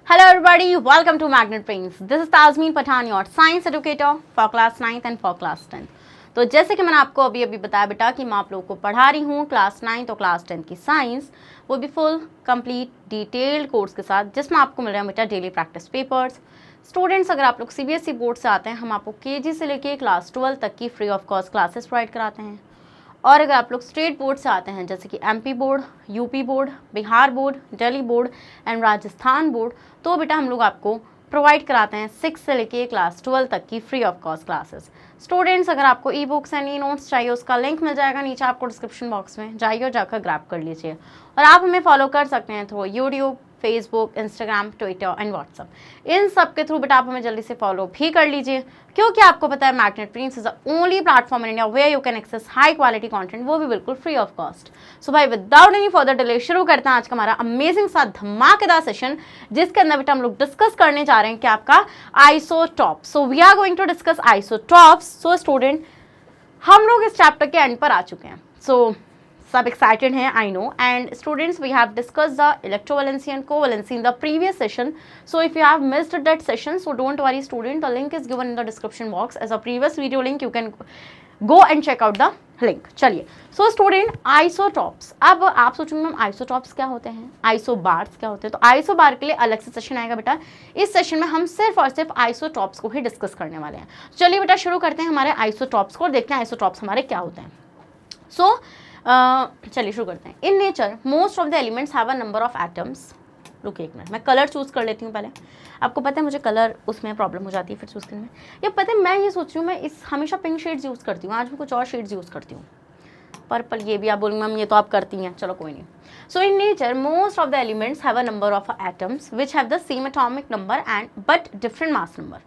Hello everybody, welcome to Magnet Brains. This is Tazmeen Pathan, your science educator for class 9th and for class 10th. तो जैसे कि मैंने आपको अभी बताया बेटा कि मैं आप लोगों को पढ़ा रही हूँ क्लास 9th और क्लास 10th की साइंस, वो भी फुल कंप्लीट डिटेल्ड कोर्स के साथ, जिसमें आपको मिल रहा है बेटा डेली प्रैक्टिस पेपर्स। स्टूडेंट्स अगर आप लोग सीबीएसई बोर्ड से आते हैं, हम आपको केजी से लेके क्लास 12 तक की free of cost classes provide कराते हैं। और अगर आप लोग स्टेट बोर्ड से आते हैं जैसे कि MP board, UP board, Bihar board, Delhi board and Rajasthan board, तो बेटा हम लोग आपको प्रोवाइड कराते हैं 6 से लेके क्लास 12 तक की free of cost classes. Students अगर आपको e books and e notes चाहिए, उसका लिंक मिल जाएगा नीचे आपको डिस्क्रिप्शन बॉक्स में, जाइए और जाकर ग्रैब कर लीजिए। और आप हमें फॉलो कर सकते हैं through YouTube, Facebook, Instagram, Twitter and WhatsApp. इन सब के थ्रू बेटा आप हमें जल्दी से फॉलो भी कर लीजिए, क्योंकि आपको पता है Magnet Brains is the only platform in India where you can access high quality content, वो भी बिल्कुल फ्री ऑफ कॉस्ट। सो भाई विदाउट एनी फर्दर डिले शुरू करते हैं आज का हमारा अमेजिंग सा धमाकेदार सेशन, जिसके अंदर बेटा हम लोग डिस्कस करने जा रहे हैं कि आपका isotopes. So we are going to discuss isotopes. So student, हम लोग इस चैप्टर के एंड पर आ चुके हैं। सो सब एक्साइटेड हैं, I know, and students we have discussed the electrovalency and covalency in the previous session. So if you have missed that session, so don't worry student, the link is given in the description box as a previous video link. You can go and check out the link. चलिए, so student, isotopes. अब आप सोचेंगे ma'am isotopes क्या होते हैं, isobars क्या होते हैं? तो आइसोबार के लिए अलग से सेशन आएगा बेटा। इस सेशन में हम सिर्फ और सिर्फ आइसोटॉप्स को ही डिस्कस करने वाले हैं। चलिए बेटा शुरू करते हैं हमारे आइसोटॉप्स को और देखते हैं आइसोटॉप्स हमारे क्या होते हैं। सो चलिए शुरू करते हैं। इन nature most of the elements have a number of atoms. रुकिए एक मिनट, मैं कलर चूज़ कर लेती हूँ पहले। आपको पता है मुझे कलर उसमें प्रॉब्लम हो जाती है फिर चूज़ करने में। ये पता है, मैं ये सोच रही हूँ मैं इस हमेशा पिंक शेड्स यूज़ करती हूँ, आज मैं कुछ और शेड्स यूज़ करती हूँ। पर्पल, ये भी आप बोलेंगे मैम ये तो आप करती हैं, चलो कोई नहीं। So in nature most of the elements have a number of atoms which have the same atomic number and but different mass number.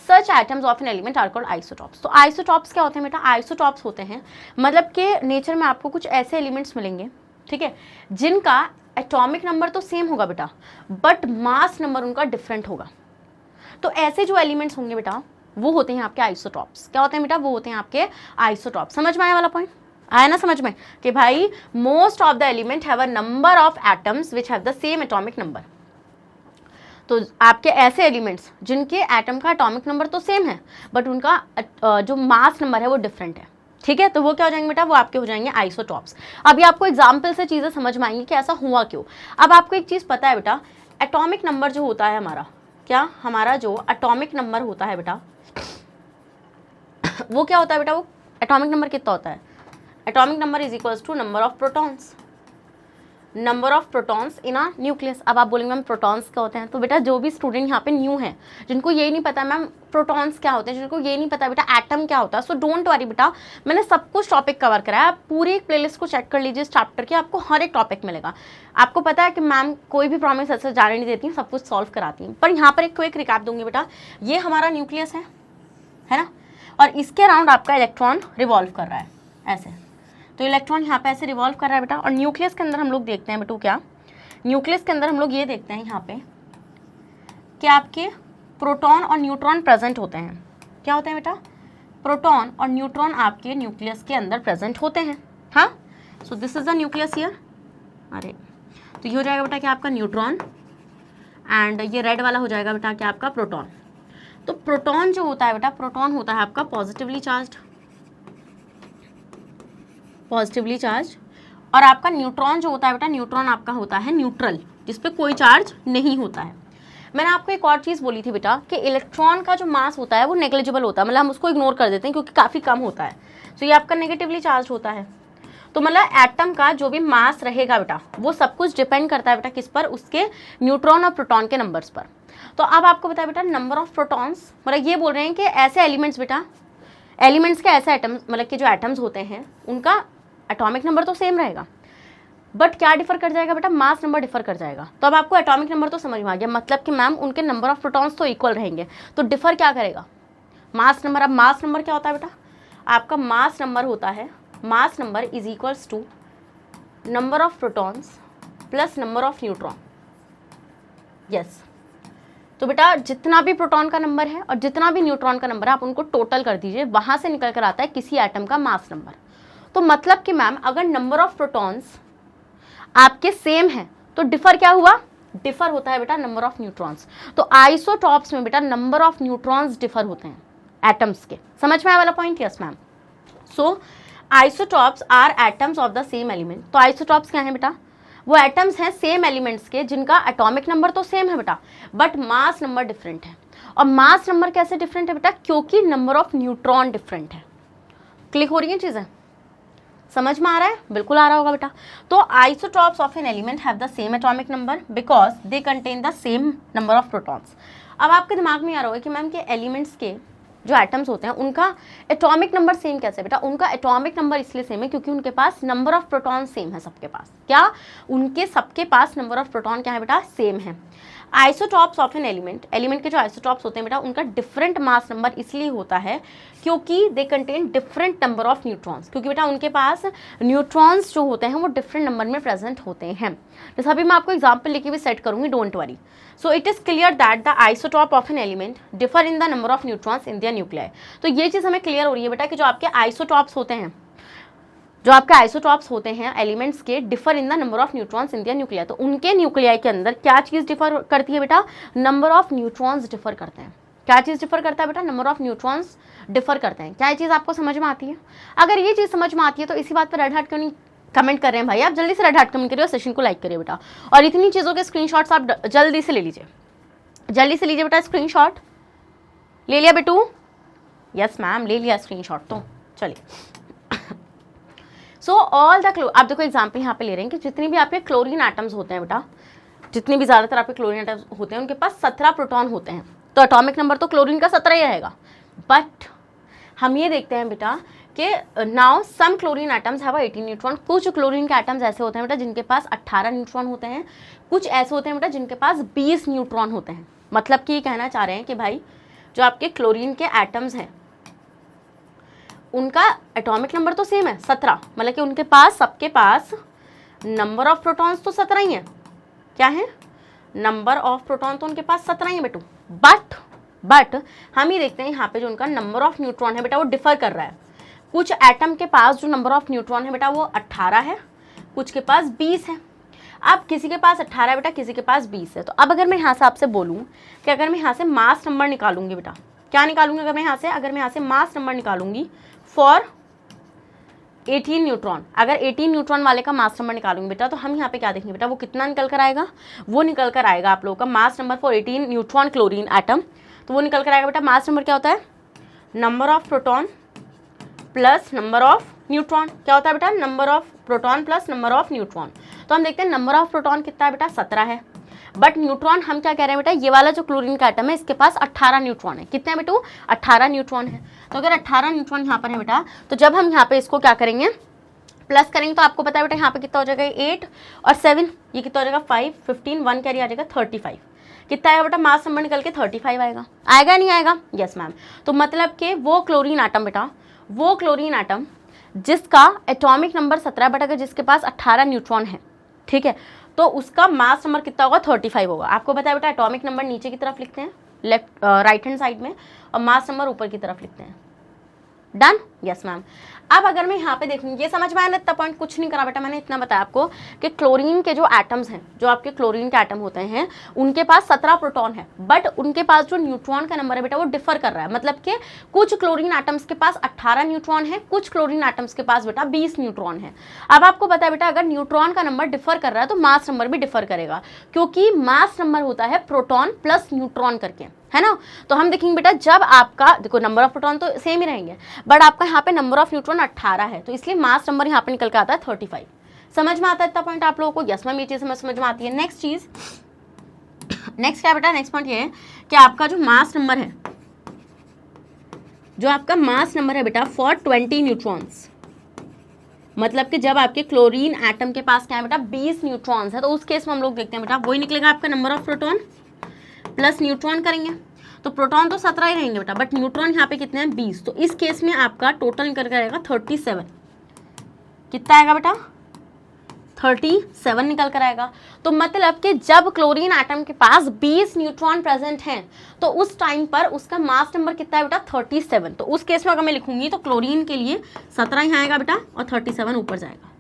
Such atoms of an element are called isotopes. तो isotopes क्या होते हैं बेटा? Isotopes होते हैं मतलब कि nature में आपको कुछ ऐसे एलिमेंट्स मिलेंगे, ठीक है, जिनका एटॉमिक नंबर तो सेम होगा बेटा, बट मास नंबर उनका डिफरेंट होगा। तो ऐसे जो एलिमेंट्स होंगे बेटा वो होते हैं आपके आइसोटॉप्स। क्या होते हैं बेटा? वो होते हैं आपके आइसोटॉप्स। समझ में आया वाला पॉइंट? आया ना समझ में कि भाई most of the element have a number of atoms which have the same atomic number. तो आपके ऐसे एलिमेंट्स जिनके एटम का एटॉमिक नंबर तो सेम है बट उनका जो मास नंबर है वो डिफरेंट है, ठीक है, तो वो क्या हो जाएंगे बेटा? वो आपके हो जाएंगे आइसोटॉप्स। अभी आपको एग्जाम्पल से चीज़ें समझ में आएंगी कि ऐसा हुआ क्यों। अब आपको एक चीज़ पता है बेटा, एटॉमिक नंबर जो होता है हमारा, क्या हमारा जो एटॉमिक नंबर होता है बेटा वो क्या होता है बेटा? वो एटॉमिक नंबर कितना होता है? Atomic number is equals to number of protons, number of protons in a nucleus. अब आप बोलेंगे मैम प्रोटॉन्स क्या होते हैं? तो बेटा जो भी स्टूडेंट यहाँ पे न्यू है, जिनको ये नहीं पता मैम प्रोटॉन्स क्या होते हैं, जिनको ये नहीं पता बेटा एटम क्या होता है, सो डोंट वरी बेटा, मैंने सब कुछ टॉपिक कवर कराया। आप पूरी एक प्लेलिस्ट को चेक कर लीजिए इस चैप्टर की, आपको हर एक टॉपिक मिलेगा। आपको पता है कि मैम कोई भी प्रॉमिस ऐसे जाने नहीं देती, सब कुछ सॉल्व कराती हैं, पर यहाँ पर एक क्विक रिकैप दूंगी बेटा। ये हमारा न्यूक्लियस है ना, और इसके अराउंड आपका इलेक्ट्रॉन रिवॉल्व कर रहा है ऐसे। तो इलेक्ट्रॉन यहाँ पे ऐसे रिवॉल्व कर रहा है बेटा, और न्यूक्लियस के अंदर हम लोग देखते हैं बेटू क्या, न्यूक्लियस के अंदर हम लोग ये देखते हैं यहाँ पे कि आपके प्रोटॉन और न्यूट्रॉन प्रेजेंट होते हैं। क्या होते हैं बेटा? प्रोटॉन और न्यूट्रॉन आपके न्यूक्लियस के अंदर प्रेजेंट होते हैं। हाँ, so this is the nucleus here. अरे तो ये हो जाएगा बेटा क्या आपका न्यूट्रॉन, एंड ये रेड वाला हो जाएगा बेटा क्या आपका प्रोटॉन। तो प्रोटॉन जो होता है बेटा, प्रोटॉन होता है आपका पॉजिटिवली चार्ज, और आपका न्यूट्रॉन जो होता है बेटा, न्यूट्रॉन आपका होता है न्यूट्रल, जिस पे कोई चार्ज नहीं होता है। मैंने आपको एक और चीज़ बोली थी बेटा कि इलेक्ट्रॉन का जो मास होता है वो नेग्लिजिबल होता है, मतलब हम उसको इग्नोर कर देते हैं क्योंकि काफ़ी कम होता है। तो ये आपका नेगेटिवली चार्ज होता है। तो मतलब एटम का जो भी मास रहेगा बेटा वो सब कुछ डिपेंड करता है बेटा किस पर? उसके न्यूट्रॉन और प्रोटॉन के नंबर्स पर। तो अब आपको पता है बेटा नंबर ऑफ प्रोटॉन्स, मतलब ये बोल रहे हैं कि ऐसे एलिमेंट्स बेटा, एलिमेंट्स के ऐसे एटम्स, मतलब कि जो एटम्स होते हैं उनका एटॉमिक नंबर तो सेम रहेगा बट क्या डिफर कर जाएगा बेटा? मास नंबर डिफर कर जाएगा। तो अब आपको एटॉमिक नंबर तो समझ में आ गया, मतलब कि मैम उनके नंबर ऑफ प्रोटॉन्स तो इक्वल रहेंगे, तो डिफर क्या करेगा? Mass number. अब मास नंबर क्या होता है बेटा? आपका मास नंबर होता है, mass number is equals to number of protons plus number of neutron. Yes, तो बेटा जितना भी प्रोटॉन का नंबर है और जितना भी न्यूट्रॉन का नंबर है आप उनको टोटल कर दीजिए, वहां से निकल कर आता है किसी एटम का मास नंबर। तो मतलब कि मैम अगर नंबर ऑफ प्रोटॉन्स आपके सेम है तो डिफर क्या हुआ? डिफर होता है बेटा नंबर ऑफ न्यूट्रॉन्स। तो आइसोटॉप्स में बेटा नंबर ऑफ न्यूट्रॉन्स डिफर होते हैं एटम्स के। समझ में आया वाला point? Yes ma'am. So isotopes are atoms of the same element. तो आइसोटॉप्स क्या है बेटा? वो एटम्स हैं सेम एलिमेंट्स के जिनका एटॉमिक नंबर तो सेम है बेटा, बट मास नंबर डिफरेंट है। और मास नंबर कैसे डिफरेंट है बेटा? क्योंकि नंबर ऑफ न्यूट्रॉन डिफरेंट है। क्लिक हो रही है चीजें? समझ में आ रहा है? बिल्कुल आ रहा होगा बेटा। तो isotopes of an element have the same atomic number because they contain the same number of protons. अब आपके दिमाग में आ रहा होगा कि मैम के एलिमेंट्स के जो एटम्स होते हैं उनका एटॉमिक नंबर सेम कैसे? बेटा उनका एटॉमिक नंबर इसलिए सेम है क्योंकि उनके पास नंबर ऑफ प्रोटॉन सेम है सबके पास। क्या? उनके सबके पास नंबर ऑफ प्रोटॉन क्या है बेटा? सेम है। Isotopes of an element, element के जो आइसोटॉप्स होते हैं बेटा उनका डिफरेंट मास नंबर इसलिए होता है क्योंकि they contain different number of neutrons, क्योंकि बेटा उनके पास न्यूट्रॉन्स जो होते हैं वो डिफरेंट नंबर में प्रेजेंट होते हैं। जैसे अभी मैं आपको एग्जाम्पल लेके भी सेट करूंगी, don't worry. So it is clear that the isotope of an element differ in the number of neutrons in their nuclei. तो ये चीज़ हमें क्लियर हो रही है बेटा कि जो आपके आइसोटॉप्स होते हैं, जो आपके आइसोटॉप्स होते हैं एलिमेंट्स के, differ in the number of neutrons in their nuclei. तो उनके न्यूक्लियाई के अंदर क्या चीज़ डिफर करती है बेटा? नंबर ऑफ न्यूट्रॉन्स डिफर करते हैं। क्या चीज़ डिफर करता है बेटा? नंबर ऑफ न्यूट्रॉन्स डिफर करते हैं। क्या ये चीज़ आपको समझ में आती है? अगर ये चीज़ समझ में आती है तो इसी बात पर रेड हार्ट क्यों नहीं कमेंट कर रहे हैं भाई? आप जल्दी से रेड हार्ट कमेंट करिए और सेशन को लाइक करिए बेटा। और इतनी चीज़ों के स्क्रीनशॉट्स आप जल्दी से ले लीजिए, जल्दी से लीजिए बेटा स्क्रीनशॉट। ले लिया बेटू? यस मैम ले लिया स्क्रीनशॉट। तो चलिए सो ऑल द आप देखो एग्जाम्पल यहाँ पे ले रहे हैं कि जितनी भी आपके क्लोरीन एटम्स होते हैं बेटा, जितनी भी ज़्यादातर आपके क्लोरीन एटम्स होते हैं उनके पास 17 प्रोटॉन होते हैं। तो एटॉमिक नंबर तो क्लोरीन का 17 ही रहेगा। बट हम ये देखते हैं बेटा कि now some chlorine atoms have 18 neutron. कुछ क्लोरीन के एटम्स ऐसे होते हैं बेटा जिनके पास 18 न्यूट्रॉन होते हैं, कुछ ऐसे होते हैं बेटा जिनके पास 20 न्यूट्रॉन होते हैं। मतलब कि ये कहना चाह रहे हैं कि भाई जो आपके क्लोरीन के एटम्स हैं उनका एटॉमिक नंबर तो सेम है 17, मतलब कि उनके पास सबके पास नंबर ऑफ प्रोटॉन्स तो 17 ही है। क्या है? नंबर ऑफ प्रोटॉन तो उनके पास 17 ही है बेटू। बट हम ये देखते हैं यहाँ पे जो उनका नंबर ऑफ न्यूट्रॉन है बेटा वो डिफर कर रहा है। कुछ एटम के पास जो नंबर ऑफ न्यूट्रॉन है बेटा वो 18 है, कुछ के पास 20 है। अब किसी के पास 18 है बेटा, किसी के पास 20 है। तो अब अगर मैं यहाँ से आपसे बोलूँ कि अगर मैं यहाँ से मास नंबर निकालूंगी बेटा, क्या निकालूंगी? अगर मैं यहाँ से मास नंबर निकालूंगी फॉर 18 न्यूट्रॉन, अगर 18 न्यूट्रॉन वाले का मास नंबर निकालूंगी बेटा, तो हम यहाँ पे क्या देखेंगे बेटा? वो कितना निकल कर आएगा? वो निकल कर आएगा आप लोगों का mass number for 18 neutron chlorine atom. तो वो निकल कर आएगा बेटा, मास नंबर क्या होता है? Number of proton plus number of neutron. क्या होता है बेटा? Number of proton plus number of neutron. तो हम देखते हैं नंबर ऑफ प्रोटॉन कितना है बेटा? 17 है। बट न्यूट्रॉन हम क्या कह रहे हैं बेटा? ये वाला जो क्लोरीन का एटम है इसके पास 18 न्यूट्रॉन है। कितने हैं बेटू? 18 न्यूट्रॉन है। तो अगर 18 न्यूट्रॉन यहाँ पर है बेटा, तो जब हम यहाँ पे इसको क्या करेंगे? प्लस करेंगे तो आपको पता है बेटा यहाँ पे कितना हो जाएगा? 8 और 7, ये कितना हो जाएगा? 5, 15, 1 कैरी आ जाएगा 35। कितना आएगा बेटा? मास नंबर निकल के 35 आएगा। आएगा नहीं आएगा? Yes ma'am. तो मतलब कि वो क्लोरीन एटम बेटा, वो क्लोरीन एटम जिसका एटॉमिक नंबर 17 बट अगर जिसके पास 18 न्यूट्रॉन है, ठीक है, तो उसका मास नंबर कितना होगा? 35 होगा। आपको पता है बेटा एटॉमिक नंबर नीचे की तरफ लिखते हैं लेफ्ट राइट हैंड साइड में, और मास नंबर ऊपर की तरफ लिखते हैं। डन? Yes ma'am. अब अगर मैं यहाँ पे देखूँ, ये समझ में आया ना? इतना पॉइंट कुछ नहीं करा बेटा, मैंने इतना बताया आपको कि क्लोरीन के जो एटम्स हैं, जो आपके क्लोरीन के एटम होते हैं, उनके पास 17 प्रोटॉन है, बट उनके पास जो न्यूट्रॉन का नंबर है बेटा वो डिफर कर रहा है। मतलब कि कुछ क्लोरीन एटम्स के पास 18 न्यूट्रॉन है, कुछ क्लोरीन एटम्स के पास बेटा 20 न्यूट्रॉन है। अब आपको पता है बेटा अगर न्यूट्रॉन का नंबर डिफर कर रहा है तो मास नंबर भी डिफर करेगा, क्योंकि मास नंबर होता है प्रोटॉन प्लस न्यूट्रॉन करके, है ना? तो हम देखेंगे बेटा जब आपका देखो नंबर ऑफ प्रोटॉन तो सेम ही रहेंगे, बट आपका यहाँ पे नंबर ऑफ न्यूट्रॉन 18 है, तो इसलिए मास नंबर यहाँ पे निकल के आता है 35। समझ में आता है इतना पॉइंट आप लोगों को? यस मैम, ये चीज़ समझ में आती है। नेक्स्ट चीज, नेक्स्ट क्या बेटा? नेक्स्ट पॉइंट ये है कि आपका जो मास नंबर है, जो आपका मास नंबर है बेटा फॉर 20 न्यूट्रॉन्स, मतलब कि जब आपके क्लोरीन एटम के पास क्या है बेटा? 20 न्यूट्रॉन्स है, तो उस केस में हम लोग देखते हैं बेटा वही निकलेगा आपका number of proton plus neutron करेंगे, तो प्रोटॉन तो 17 ही रहेंगे बेटा, बट न्यूट्रॉन यहाँ पे कितने हैं? 20। तो इस केस में आपका टोटल निकल कर आएगा 37। कितना आएगा बेटा? 37 निकल कर आएगा। तो मतलब कि जब क्लोरीन एटम के पास 20 न्यूट्रॉन प्रेजेंट हैं तो उस टाइम पर उसका मास नंबर कितना है बेटा? 37। तो उस केस में अगर मैं लिखूंगी तो क्लोरीन के लिए 17 यहाँ आएगा बेटा और 37 ऊपर जाएगा।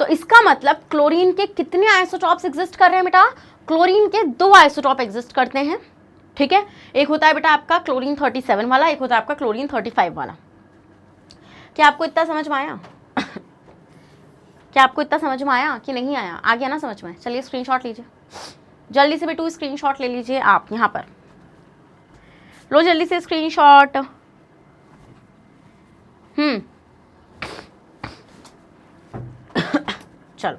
तो इसका मतलब क्लोरीन के कितने आइसोटॉप्स एग्जिस्ट कर रहे हैं बेटा? क्लोरीन के 2 आइसोटॉप एग्जिस्ट करते हैं, ठीक है। एक होता है बेटा आपका क्लोरीन 37 वाला, एक होता है आपका क्लोरीन 35 वाला। क्या आपको इतना समझ में आया? क्या आपको इतना समझ में आया कि नहीं आया? आ गया ना समझ में? चलिए स्क्रीनशॉट लीजिए जल्दी से बेटू, स्क्रीनशॉट ले लीजिए आप, यहाँ पर लो जल्दी से स्क्रीनशॉट। चलो,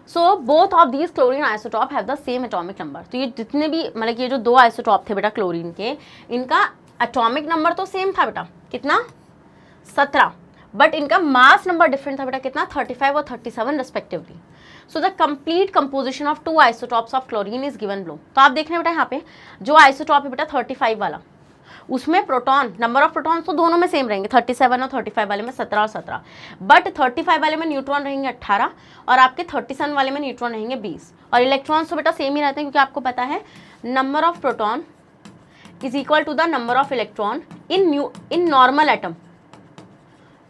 so both of these chlorine isotope have the same atomic number. तो ये जितने भी मतलब ये जो 2 आइसोटॉप थे बेटा क्लोरीन के, इनका एटॉमिक नंबर तो सेम था बेटा, कितना? 17, बट इनका मास नंबर डिफरेंट था बेटा, कितना? 35 और 37 respectively. So the complete composition of 2 isotopes of chlorine is given below. तो आप देख रहे हैं बेटा यहाँ पे जो आइसोटॉप है बेटा 35 वाला, उसमें प्रोटॉन, नंबर ऑफ प्रोटॉन तो दोनों में सेम रहेंगे, 37 और 35 वाले में 17 और 17, बट 35 वाले में न्यूट्रॉन रहेंगे 18 और आपके 37 वाले में न्यूट्रॉन रहेंगे 20, और इलेक्ट्रॉन्स तो बेटा सेम ही रहते हैं, क्योंकि आपको पता है number of proton is equal to the number of electron in normal atom.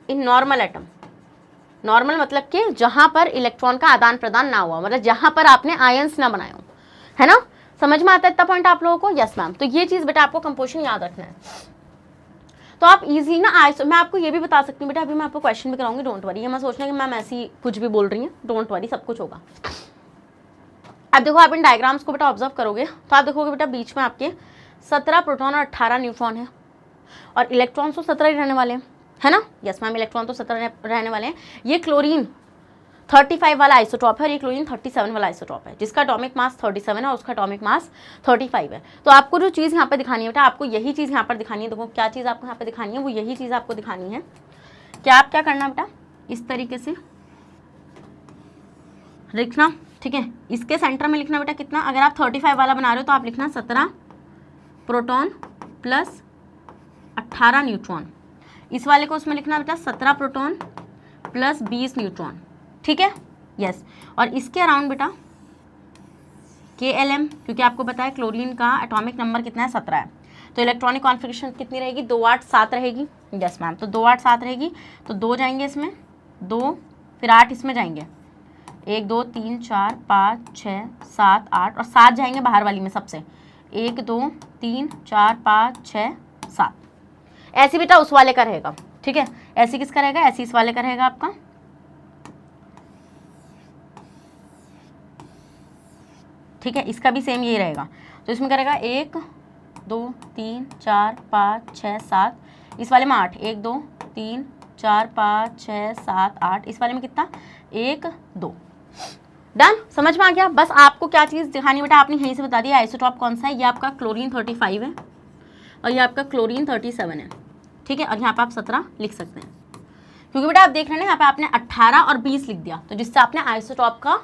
In normal atom, normal मतलब कि जहां पर इलेक्ट्रॉन का आदान प्रदान ना हुआ, मतलब जहां पर आपने आयंस ना बनाए हो, है ना? समझ में आता है इतना पॉइंट आप लोगों को? Yes ma'am. तो ये चीज बेटा आपको कंपोजिशन याद रखना है। तो आप इजी ना मैं आपको ये भी बता सकती हूँ बेटा, अभी मैं आपको क्वेश्चन भी कराऊंगी, डोंट वरी। ये मैं सोचना कि मैम ऐसी कुछ भी बोल रही है, डोंट वरी, सब कुछ होगा। अब देखो, आप इन डायग्राम्स को बेटा ऑब्जर्व करोगे तो आप देखोगे बेटा बीच में आपके 17 प्रोटॉन और 18 न्यूट्रॉन है, और इलेक्ट्रॉन तो 17 ही रहने वाले हैं, है ना? यस मैम, इलेक्ट्रॉन तो 17 रहने वाले हैं। ये क्लोरीन 35 वाला आइसोटॉप है और ये क्लोरीन 37 वाला आइसोटॉप है, जिसका एटॉमिक मास 37 है और उसका एटॉमिक मास 35 है। तो आपको जो चीज़ यहाँ पे दिखानी है बेटा, आपको यही चीज़ यहाँ पर दिखानी है। देखो क्या चीज़ आपको यहाँ पे दिखानी है, वो यही चीज़ आपको दिखानी है। क्या आप क्या करना बेटा, इस तरीके से लिखना, ठीक है। इसके सेंटर में लिखना बेटा कितना, अगर आप 35 वाला बना रहे हो तो आप लिखना 17 प्रोटॉन प्लस 18 न्यूट्रॉन। इस वाले को उसमें लिखना बेटा 17 प्रोटॉन प्लस 20 न्यूट्रॉन, ठीक है। यस, और इसके अराउंड बेटा KLm, क्योंकि आपको पता है क्लोरीन का एटॉमिक नंबर कितना है, 17 है, तो इलेक्ट्रॉनिक कॉन्फ़िगरेशन कितनी रहेगी, 2 8 7 रहेगी। यस मैम, तो 2 8 7 रहेगी, तो 2 जाएंगे इसमें, 2 फिर 8 इसमें जाएंगे, 1 2 3 4 5 6 7 8, और 7 जाएंगे बाहर वाली में सबसे, 1 2 3 4 5 6 7। ऐसी बेटा उस वाले का रहेगा, ठीक है। ऐसी किसका रहेगा, ऐसी इस वाले का रहेगा आपका, ठीक है। इसका भी सेम यही रहेगा, तो इसमें करेगा 1 2 3 4 5 6 7, इस वाले में 8, 1 2 3 4 5 6 7 8, इस वाले में कितना, 1 2। डन, समझ में आ गया? बस आपको क्या चीज़ दिखानी बेटा, आपने यहीं से बता दिया आइसोटॉप कौन सा है। ये आपका क्लोरीन 35 है और ये आपका क्लोरीन 37 है, ठीक है। और यहाँ पे आप 17 लिख सकते हैं, क्योंकि बेटा आप देख रहे हैं यहाँ पे आपने 18 और 20 लिख दिया, तो जिससे आपने आइसोटॉप का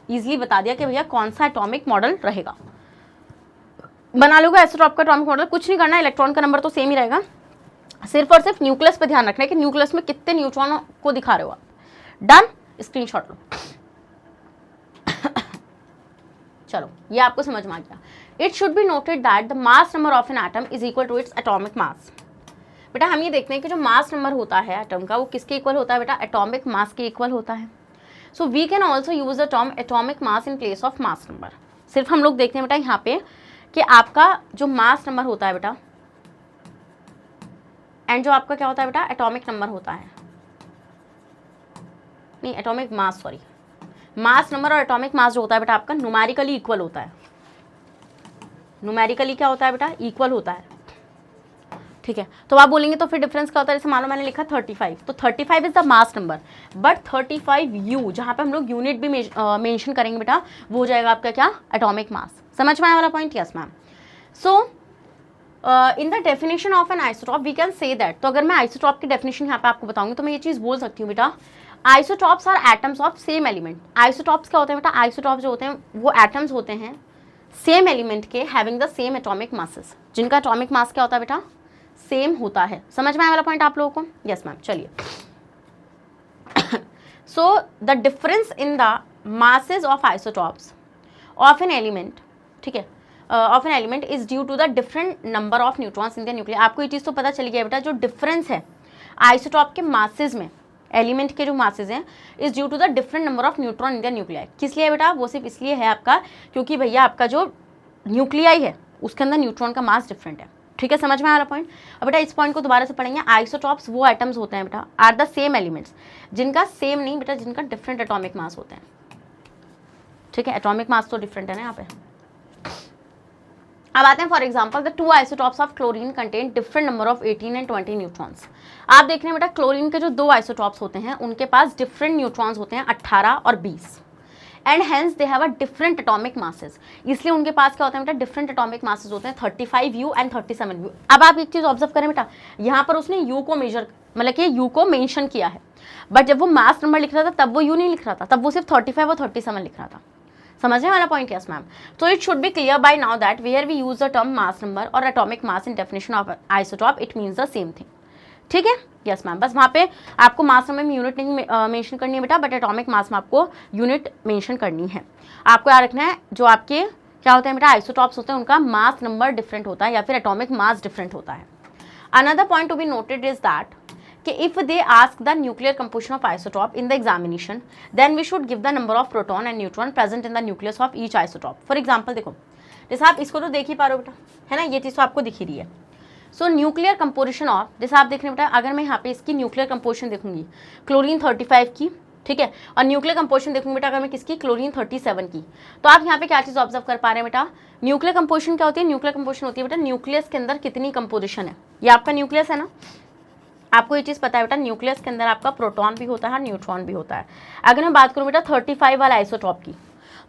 इजीली बता दिया कि भैया कौन सा एटॉमिक मॉडल रहेगा। बना लोगे आइसोटॉप का एटॉमिक मॉडल, कुछ नहीं करना, इलेक्ट्रॉन का नंबर तो सेम ही रहेगा, सिर्फ और सिर्फ न्यूक्लियस पे ध्यान रखना है कि न्यूक्लियस में कितने न्यूट्रॉन को दिखा रहे हो आप। डन, स्क्रीनशॉट लो। चलो, ये आपको समझ में आ गया। It should be noted that the mass number of an atom is equal to its atomic mass. बेटा हम ये देखते हैं कि जो मास नंबर होता है एटम का, वो किसके इक्वल होता है बेटा, एटॉमिक मास के इक्वल होता है। So we can also use the term atomic mass in place of mass number. सिर्फ हम लोग देखते हैं बेटा यहाँ पे कि आपका जो मास नंबर होता है बेटा, एंड जो आपका क्या होता है बेटा, एटॉमिक नंबर होता है, नहीं एटॉमिक मास, सॉरी, मास नंबर और एटॉमिक मास जो होता है बेटा आपका न्यूमेरिकली इक्वल होता है। न्यूमेरिकली क्या होता है बेटा, इक्वल होता है, ठीक है। तो आप बोलेंगे तो फिर डिफरेंस क्या होता है, जैसे मान लो मैंने लिखा 35, तो 35 is the mass number, but 35U जहाँ पे हम लोग यूनिट भी मेंशन करेंगे बेटा, वो हो जाएगा आपका क्या, एटॉमिक मास। समझ में आया वाला point? Yes ma'am. So in the definition of an isotope we can say that, तो अगर मैं आइसोटॉप की डेफिनेशन यहाँ पे आपको बताऊंगी तो मैं ये चीज़ बोल सकती हूँ बेटा, isotopes are atoms of same element. Isotopes क्या होते हैं बेटा, आइसोटॉप्स जो होते हैं वो एटम्स होते हैं सेम एलिमेंट के, having the same atomic masses, जिनका एटॉमिक मास क्या होता है बेटा, सेम होता है। समझ में आया वाला पॉइंट आप लोगों को? Yes ma'am. चलिए, so the difference in the masses of isotopes of an element, ठीक है, of an element is due to the different number of neutrons in the nucleus. आपको ये चीज़ तो पता चली गया बेटा, जो डिफरेंस है आइसोटॉप के मासेस में, एलिमेंट के जो मासेज हैं is due to the different number of neutron in the nuclei. किस लिए बेटा? वो सिर्फ इसलिए है आपका क्योंकि भैया आपका जो न्यूक्लियाई है उसके अंदर न्यूट्रॉन का मास डिफरेंट है। ठीक है, समझ में आ रहा पॉइंट? अब बेटा इस पॉइंट को दोबारा से पढ़ेंगे। आइसोटॉप्स वो एटम्स होते हैं बेटा आर द सेम एलिमेंट्स, जिनका सेम नहीं बेटा, जिनका डिफरेंट एटॉमिक मास होते हैं। ठीक है, एटॉमिक मास तो डिफरेंट है ना यहाँ पे। अब आते हैं for example the two isotopes of chlorine contain different number of 18 and 20 neutrons. आप देख रहे हैं बेटा क्लोरीन के जो दो आइसोटॉप्स होते हैं उनके पास डिफरेंट न्यूट्रॉन्स होते हैं 18 और 20 and hence they have a different atomic masses. इसलिए उनके पास क्या होता है बेटा? डिफरेंट एटॉमिक मासेस होते हैं 35U एंड 37U। अब आप एक चीज ऑब्जर्व करें बेटा, यहाँ पर उसने U को मेजर मतलब कि U को मेंशन किया है, बट जब वो मास नंबर लिख रहा था तब वो U नहीं लिख रहा था, तब वो सिर्फ 35 और 37 लिख रहा था। समझने वाला पॉइंट? Yes ma'am. तो it should be clear by now that where we use the term mass number और atomic mass in definition of isotope it means the same thing. ठीक है, यस मैम। बस वहाँ पे आपको मास नंबर में unit नहीं मेंशन करनी है बेटा, बट एटॉमिक मास में आपको यूनिट मेंशन करनी है। आपको याद रखना है जो आपके क्या होते हैं बेटा आइसोटॉप्स होते हैं उनका मास नंबर डिफरेंट होता है या फिर एटॉमिक मास डिफरेंट होता है। Another point to be noted is that कि if they ask the nuclear composition of isotope in the examination, then we should give the number of proton and neutron present in the nucleus of each isotope. For example देखो, जैसे आप इसको तो देख ही पा रहे हो बेटा, है ना, ये चीज़ तो आपको दिख ही रही है। सो न्यूक्लियर कंपोजिशन ऑफ, जैसे आप देख रहे हैं बेटा, अगर मैं यहाँ पे इसकी न्यूक्लियर कंपोजिशन देखूंगी क्लोरीन 35 की, ठीक है, और न्यूक्लियर कंपोजिशन देखूंगी बेटा अगर मैं किसकी क्लोरीन 37 की, तो आप यहाँ पे क्या चीज़ ऑब्जर्व कर पा रहे हैं बेटा? न्यूक्लियर कंपोजिशन क्या होती है? न्यूक्लियर कंपोजिशन होती है बेटा न्यूक्लियस के अंदर कितनी कंपोजिशन है। ये आपका न्यूक्लियस है ना, आपको ये चीज़ पता है बेटा न्यूक्लियस के अंदर आपका प्रोटॉन भी होता है, न्यूट्रॉन भी होता है। अगर मैं बात करूँ बेटा 35 वाला आइसोटॉप की,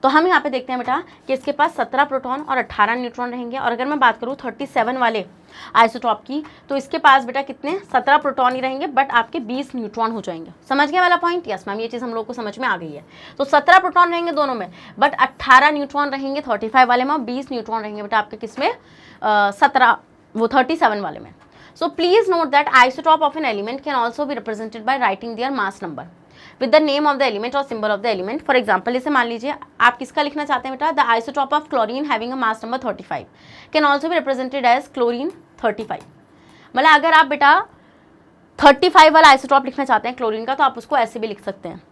तो हम यहाँ पे देखते हैं बेटा कि इसके पास 17 प्रोटॉन और 18 न्यूट्रॉन रहेंगे। और अगर मैं बात करूँ 37 वाले आइसोटॉप की, तो इसके पास बेटा कितने 17 प्रोटॉन ही रहेंगे, बट आपके 20 न्यूट्रॉन हो जाएंगे। समझ गए वाला पॉइंट? यस मैम, ये चीज़ हम लोग को समझ में आ गई है। तो 17 प्रोटॉन रहेंगे दोनों में, बट 18 न्यूट्रॉन रहेंगे 35 वाले में और 20 न्यूट्रॉन रहेंगे बेटा आपके किसमें 17 वो 37 वाले में। So please note that isotope of an element can also be represented by writing their mass number with the name of the element or symbol of the element. For example, जैसे मान लीजिए आप किसका लिखना चाहते हैं बेटा? The isotope of chlorine having a mass number 35 can also be represented as chlorine 35। मतलब अगर आप बेटा 35 वाला आइसोटॉप लिखना चाहते हैं क्लोरीन का, तो आप उसको ऐसे भी लिख सकते हैं,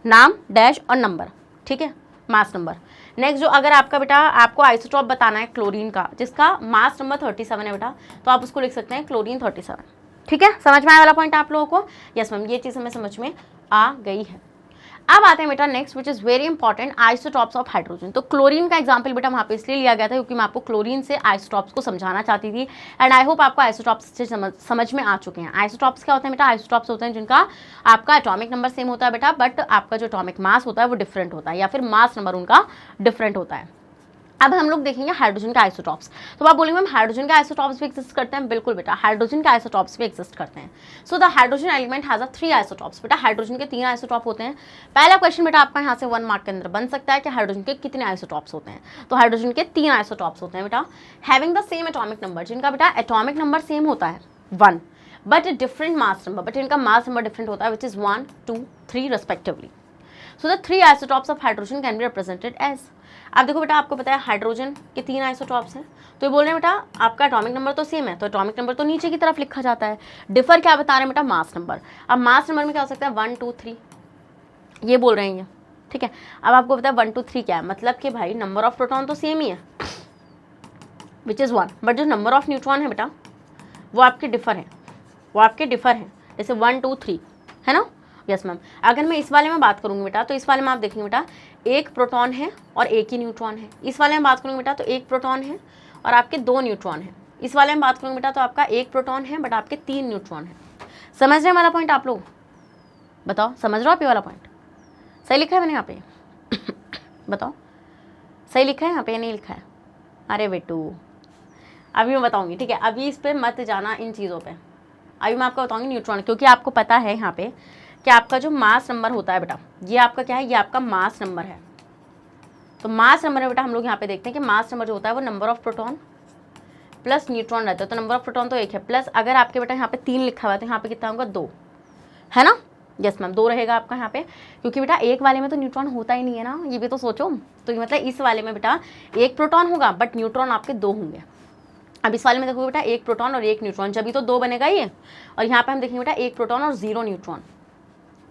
नाम डैश और नंबर, ठीक है, मास नंबर। नेक्स्ट जो अगर आपका बेटा आपको आइसोटॉप बताना है क्लोरीन का जिसका मास नंबर 37 है बेटा, तो आप उसको लिख सकते हैं क्लोरीन 37। ठीक है, समझ में आया वाला पॉइंट आप लोगों को? यस मैम, ये चीज़ हमें समझ में आ गई है। अब आते हैं बेटा next which is very important, isotopes of hydrogen. तो क्लोरीन का एग्जांपल बेटा वहाँ पे इसलिए लिया गया था क्योंकि मैं आपको क्लोरीन से आइसोटॉप्स को समझाना चाहती थी, एंड आई होप आपको आइसोटॉप्स से समझ में आ चुके हैं। आइसोटॉप्स क्या होते हैं बेटा? आइसोटॉप्स होते हैं जिनका आपका एटॉमिक नंबर सेम होता है बेटा, बट आपका जो एटॉमिक मास होता है वो डिफरेंट होता है, या फिर मास नंबर उनका डिफरेंट होता है। अब हम लोग देखेंगे हाइड्रोजन के आइसोटॉप्स। तो आप बोलेंगे मैम हाइड्रोजन के आइसोटॉप्स भी एक्सिस्ट करते हैं? बिल्कुल बेटा, हाइड्रोजन के आइसोटॉप्स भी एक्सिस्ट करते हैं। So the hydrogen element has a 3 isotopes. बेटा हाइड्रोजन के 3 आइसोटॉप होते हैं। पहला क्वेश्चन बेटा आपका यहाँ से 1 मार्क के अंदर बन सकता है कि हाइड्रोजन के कितने आइसोटॉप्स होते हैं? तो हाइड्रोजन के 3 आइसोटॉप्स होते हैं बेटा, having the same atomic number, जिनका बेटा एटॉमिक नंबर सेम होता है 1, but different mass number, but इनका मास नंबर डिफरेंट होता है, which is 1, 2, 3 respectively. So the 3 isotopes of hydrogen can be represented as. अब देखो बेटा आपको पता है हाइड्रोजन के 3 आइसोटॉप्स हैं, तो ये बोल रहे हैं बेटा आपका एटॉमिक नंबर तो सेम है, तो एटॉमिक नंबर तो नीचे की तरफ लिखा जाता है। डिफर क्या बता रहे हैं बेटा? Mass number. अब मास नंबर में क्या हो सकता है? 1, 2, 3 ये बोल रहे हैं ये, ठीक है। अब आपको पता है 1, 2, 3 क्या है, मतलब कि भाई नंबर ऑफ प्रोटॉन तो सेम ही है विच इज़ 1, बट जो नंबर ऑफ न्यूट्रॉन है बेटा वो आपके डिफर है, जैसे 1, 2, 3 है ना। यस मैम, अगर मैं इस वाले में बात करूँगी बेटा, तो इस वाले में आप देखेंगे बेटा एक प्रोटॉन है और एक ही न्यूट्रॉन है। इस वाले में बात करूँगी बेटा तो एक प्रोटॉन है और आपके 2 न्यूट्रॉन है। इस वाले में बात करूँगी बेटा तो आपका एक प्रोटॉन है बट आपके 3 न्यूट्रॉन है। समझ रहे हैं वाला पॉइंट आप लोग? बताओ समझ रहे हो आप ये वाला पॉइंट? सही लिखा है मैंने यहाँ पे? बताओ सही लिखा है यहाँ पे, नहीं लिखा है? अरे बेटू अभी मैं बताऊँगी, ठीक है, अभी इस पर मत जाना इन चीज़ों पर। अभी मैं आपको बताऊँगी न्यूट्रॉन, क्योंकि आपको पता है यहाँ पे कि आपका जो मास नंबर होता है बेटा, ये आपका क्या है? ये आपका मास नंबर है। तो मास नंबर है बेटा, हम लोग यहाँ पे देखते हैं कि मास नंबर जो होता है वो number of proton plus neutron रहता है। तो नंबर ऑफ प्रोटॉन तो 1 है, प्लस अगर आपके बेटा यहाँ पे 3 लिखा हुआ है तो यहाँ पे कितना होगा? 2, है ना। यस मैम, 2 रहेगा आपका यहाँ पे, क्योंकि बेटा एक वाले में तो न्यूट्रॉन होता ही नहीं है ना, ये भी तो सोचो। तो ये मतलब इस वाले में बेटा 1 प्रोटॉन होगा बट न्यूट्रॉन आपके 2 होंगे। अब इस वाले में देखो बेटा 1 प्रोटॉन और 1 न्यूट्रॉन, जब भी तो 2 बनेगा ये। और यहाँ पे हम देखेंगे बेटा 1 प्रोटॉन और 0 न्यूट्रॉन,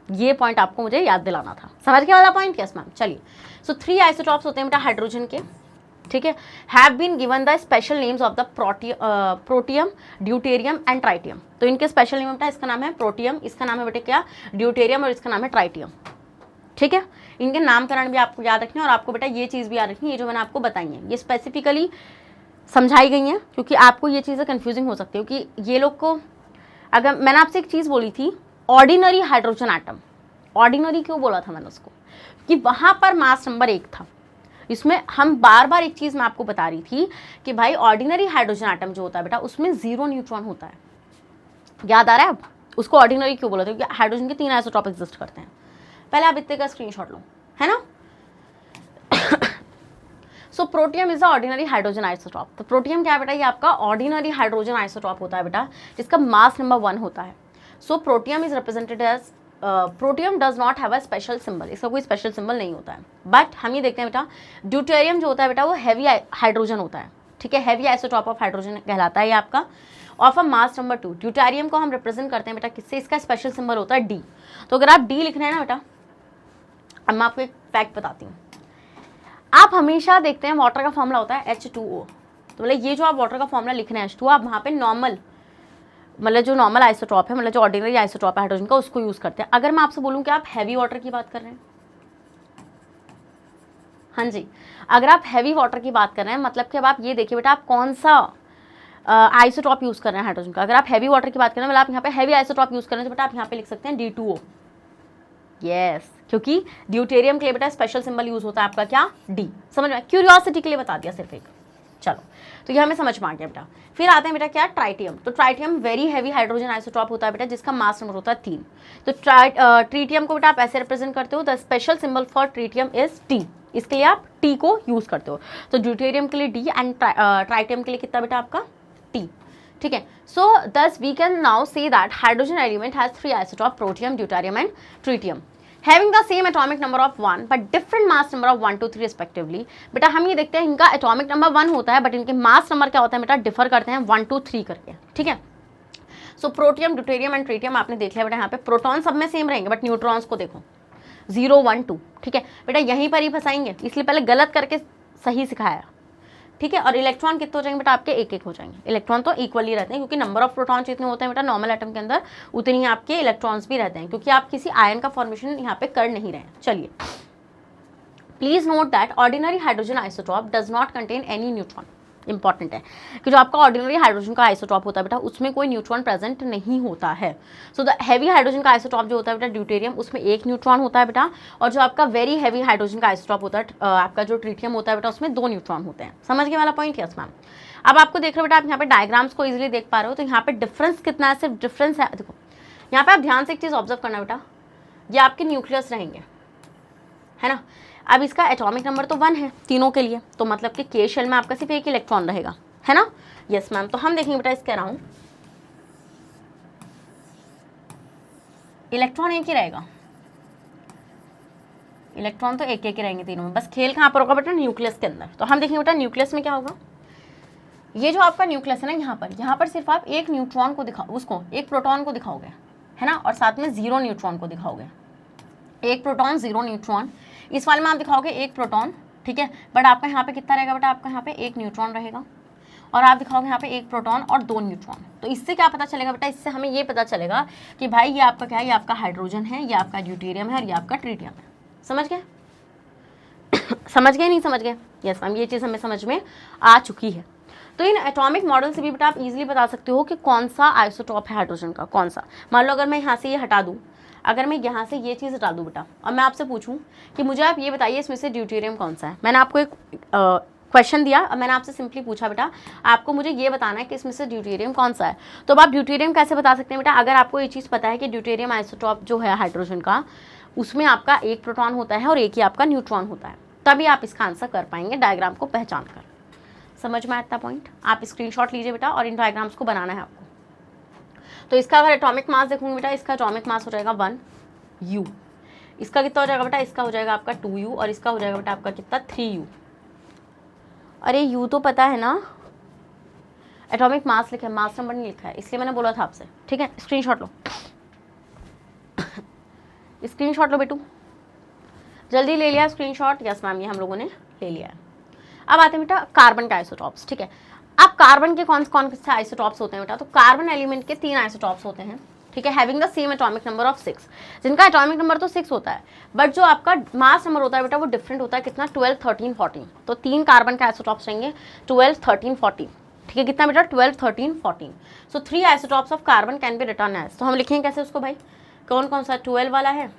ये पॉइंट आपको मुझे याद दिलाना था। समझ गए वाला पॉइंट? Yes ma'am. चलिए, सो 3 आइसोटॉप्स होते हैं बेटा हाइड्रोजन के, ठीक है। Have been given the special names of the protium, deuterium and tritium. तो इनके स्पेशल नेम बेटा, इसका नाम है प्रोटियम, इसका नाम है बेटे क्या, ड्यूटेरियम, और इसका नाम है ट्राइटियम, ठीक है। इनके नामकरण भी आपको याद रखने, और आपको बेटा ये चीज़ भी याद रखनी, ये जो मैंने आपको बताई है ये स्पेसिफिकली समझाई गई हैं, क्योंकि आपको ये चीज़ें कंफ्यूजिंग हो सकती है। क्योंकि ये लोग को, अगर मैंने आपसे एक चीज़ बोली थी ऑर्डिनरी हाइड्रोजन एटम, ऑर्डिनरी क्यों बोला था मैंने उसको, कि वहाँ पर मास नंबर 1 था। इसमें हम बार बार एक चीज़ मैं आपको बता रही थी कि भाई ऑर्डिनरी हाइड्रोजन एटम जो होता है बेटा, उसमें 0 न्यूट्रॉन होता है। याद आ रहा है अब उसको ऑर्डिनरी क्यों बोला था? क्योंकि हाइड्रोजन के 3 आइसोटॉप एग्जिस्ट करते हैं। पहले आप इतने का स्क्रीनशॉट लो, है ना। So protium is a ordinary hydrogen isotope. तो प्रोटियम क्या है बेटा, ये आपका ऑर्डिनरी हाइड्रोजन आइसोटॉप होता है बेटा, जिसका मास नंबर 1 होता है। So protium is represented as, protium does not have a special symbol, इसका कोई स्पेशल सिंबल नहीं होता है। बट हम ये देखते हैं बेटा, ड्यूटेरियम जो होता है बेटा वो हैवी हाइड्रोजन होता है, ठीक है, हैवी आइसोटॉप ऑफ हाइड्रोजन कहलाता है ये आपका, of a mass number 2। Deuterium को हम रिप्रेजेंट करते हैं बेटा किससे, इसका स्पेशल सिंबल होता है डी। तो अगर आप डी लिख रहे हैं ना बेटा, अब मैं आपको एक फैक्ट बताती हूँ। आप हमेशा देखते हैं वाटर का फॉर्मूला होता है H2O, तो मतलब ये जो आप वाटर का फॉर्मूला लिख रहे हैं H2O, आप वहाँ पे नॉर्मल, मतलब जो नॉर्मल आइसोटॉप है, मतलब जो ऑर्डिनरी आइसोटॉप है हाइड्रोजन का, उसको यूज़ करते हैं। अगर मैं आपसे बोलूँ कि आप हैवी वाटर की बात कर रहे हैं, हाँ जी, अगर आप हैवी वाटर की बात कर रहे हैं, मतलब कि अब आप ये देखिए बेटा आप कौन सा आइसोटॉप यूज़ कर रहे हैं हाइड्रोजन का। अगर आप हैवी वाटर की बात कर रहे हैं, मतलब आप यहाँ पे हैवी आइसोटॉप यूज़ कर रहे हैं, तो बेटा आप यहाँ पे लिख सकते हैं D2O। यस, क्योंकि ड्यूटेरियम के लिए बेटा स्पेशल सिंबल यूज होता है आपका क्या, डी। समझ में, क्यूरियोसिटी के लिए बता दिया सिर्फ एक। चलो, तो ये हमें समझ में आ गया बेटा। फिर आते हैं बेटा क्या, ट्राइटियम। तो tritium very heavy hydrogen isotope होता है बेटा, जिसका मास नंबर होता है 3। तो ट्रीटियम को बेटा आप ऐसे रिप्रेजेंट करते हो, the special symbol for tritium is T, इसके लिए आप टी को यूज करते हो। तो ड्यूटेरियम के लिए डी एंड ट्राइटियम के लिए कितना बेटा आपका, टी, ठीक है। So this we can now say that hydrogen element has 3 isotope, protium, deuterium and tritium, having the same atomic number of 1 but different mass number of 1 to 3 respectively। बेटा हम ये देखते हैं इनका एटॉमिक नंबर 1 होता है, बट इनके mass number क्या होता है बेटा, डिफर करते हैं 1 2 3 करके, ठीक है। So protium, deuterium and tritium आपने देख लिया बेटा, यहाँ पे प्रोटॉन सब में सेम रहेंगे, बट न्यूट्रॉन्स को देखो 0 1 2, ठीक है बेटा, यहीं पर ही फंसाएंगे, इसलिए पहले गलत करके सही सिखाया, ठीक है। और इलेक्ट्रॉन कितने हो जाएंगे बेटा आपके, एक एक हो जाएंगे। इलेक्ट्रॉन तो इक्वली रहते हैं, क्योंकि नंबर ऑफ प्रोटॉन जितने होते हैं बेटा नॉर्मल एटम के अंदर, उतनी ही आपके इलेक्ट्रॉन्स भी रहते हैं, क्योंकि आप किसी आयन का फॉर्मेशन यहाँ पे कर नहीं रहे हैं। चलिए, please note that ordinary hydrogen isotope does not contain any neutron. Important है कि जो आपका ऑर्डिनरी हाइड्रोजन का आइसोटॉप होता है बेटा, उसमें कोई न्यूट्रॉन प्रेजेंट नहीं होता है। सो द हैवी हाइड्रोजन का आइसोटॉप जो होता है बेटा ड्यूटेरियम, उसमें 1 न्यूट्रॉन होता है बेटा, और जो आपका वेरी हैवी हाइड्रोजन का आइसोटॉप होता है आपका जो ट्रीटियम होता है बेटा, उसमें 2 न्यूट्रॉन होते हैं। समझ गए वाला पॉइंट? Yes ma'am. अब आपको देख रहे हो बेटा, आप यहाँ पे डायग्राम्स को इजिली देख पा रहे हो, तो यहाँ पे डिफरेंस कितना है, सिर्फ डिफरेंस है। देखो यहाँ पे आप ध्यान से एक चीज़ ऑब्जर्व करना बेटा, ये आपके न्यूक्लियस रहेंगे, है ना। अब इसका एटॉमिक नंबर तो 1 है तीनों के लिए, तो मतलब कि के शेल में आपका सिर्फ 1 इलेक्ट्रॉन रहेगा, है ना। Yes ma'am. तो हम देखेंगे बेटा इसके अराउंड इलेक्ट्रॉन एक ही रहेगा, इलेक्ट्रॉन तो एक एक ही रहेंगे तीनों में, बस खेल कहाँ पर होगा बेटा, न्यूक्लियस के अंदर। तो हम देखेंगे बेटा न्यूक्लियस में क्या होगा, ये जो आपका न्यूक्लियस है ना, यहाँ पर सिर्फ आप 1 न्यूट्रॉन को दिखाओ, उसको 1 प्रोटॉन को दिखाओगे, है ना, और साथ में 0 न्यूट्रॉन को दिखाओगे। 1 प्रोटॉन 0 न्यूट्रॉन, इस वाले में आप दिखाओगे 1 प्रोटॉन, ठीक है, बट आपका यहाँ पे कितना रहेगा बेटा, आपका यहाँ पे 1 न्यूट्रॉन रहेगा, और आप दिखाओगे यहाँ पे 1 प्रोटॉन और 2 न्यूट्रॉन। तो इससे क्या पता चलेगा बेटा, इससे हमें ये पता चलेगा कि भाई ये आपका क्या है, ये आपका हाइड्रोजन है, ये आपका ड्यूटेरियम है, और ये आपका ट्रीटियम है। समझ गए? समझ गए नहीं समझ गए? यस मैम, ये चीज़ हमें समझ में आ चुकी है। तो इन एटॉमिक मॉडल से भी बेटा आप इजीली बता सकते हो कि कौन सा आइसोटॉप है हाइड्रोजन का, कौन सा। मान लो अगर मैं यहाँ से ये हटा दूँ, अगर मैं यहाँ से ये चीज़ हटा दूँ बेटा, और मैं आपसे पूछूं कि मुझे आप ये बताइए इसमें से ड्यूटेरियम कौन सा है। मैंने आपको एक क्वेश्चन दिया और मैंने आपसे सिंपली पूछा बेटा आपको मुझे ये बताना है कि इसमें से ड्यूटेरियम कौन सा है। तो अब आप ड्यूटेरियम कैसे बता सकते हैं बेटा, अगर आपको ये चीज़ पता है कि ड्यूटेरियम आइसोटॉप जो है हाइड्रोजन का, उसमें आपका 1 प्रोटॉन होता है और 1 ही आपका न्यूट्रॉन होता है, तभी आप इसका आंसर कर पाएंगे डायग्राम को पहचान कर। समझ में आता पॉइंट? आप स्क्रीनशॉट लीजिए बेटा और इन डायग्राम्स को बनाना है आपको। तो इसका अगर एटॉमिक मास देखूंगे बेटा, इसका एटॉमिक मास हो जाएगा 1 U। इसका कितना हो जाएगा बेटा, इसका हो जाएगा आपका 2 U, और इसका हो जाएगा बेटा आपका कितना 3 U। अरे U तो पता है ना, एटॉमिक मास लिखा है, मास नंबर नहीं लिखा है, इसलिए मैंने बोला था आपसे, ठीक है। स्क्रीनशॉट लो। स्क्रीनशॉट लो बेटू, जल्दी ले लिया स्क्रीनशॉट। यस मैम, ये हम लोगों ने ले लिया है। अब आते हैं बेटा कार्बन के आइसोटॉप्स। ठीक है, अब कार्बन के कौन से आइसोटॉप्स होते हैं बेटा? तो कार्बन एलिमेंट के 3 आइसोटॉप्स होते हैं। ठीक है, having the same atomic number of 6, जिनका एटॉमिक नंबर तो 6 होता है, बट जो आपका मास नंबर होता है बेटा वो डिफरेंट होता है। कितना? 12, 13, 14। तो 3 कार्बन के आइसोटॉप्स रहेंगे, 12, 13, 14। ठीक है, कितना बेटा? 12, 13, 14। So 3 isotopes of carbon can be written as. तो हम लिखेंगे कैसे उसको भाई? कौन कौन सा? 12 वाला है,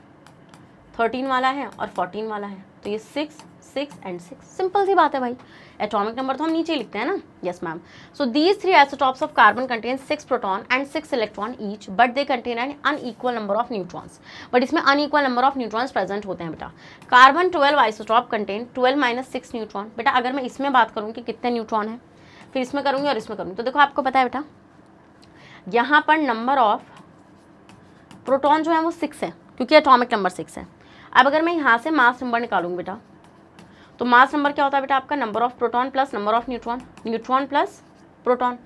13 वाला है और 14 वाला है। तो ये 6, 6 एंड 6। सिंपल सी बात है भाई, एटॉमिक नंबर तो हम नीचे ही लिखते हैं ना। Yes ma'am. So these 3 isotopes of carbon contain 6 proton and 6 electron each, but they contain an unequal number of neutrons. But इसमें unequal number of neutrons present होते हैं बेटा। Carbon 12 isotope contain 12 minus 6 neutron. बेटा अगर मैं इसमें बात करूँ कि कितने न्यूट्रॉन है, फिर इसमें करूँगी और इसमें करूँगी, तो देखो आपको पता है बेटा यहाँ पर नंबर ऑफ प्रोटॉन जो है वो 6 है, क्योंकि एटॉमिक नंबर 6 है। अब अगर मैं यहाँ से मास नंबर निकालूंगी बेटा, तो मास नंबर क्या होता है बेटा आपका? Number of proton plus number of neutron, neutron plus proton.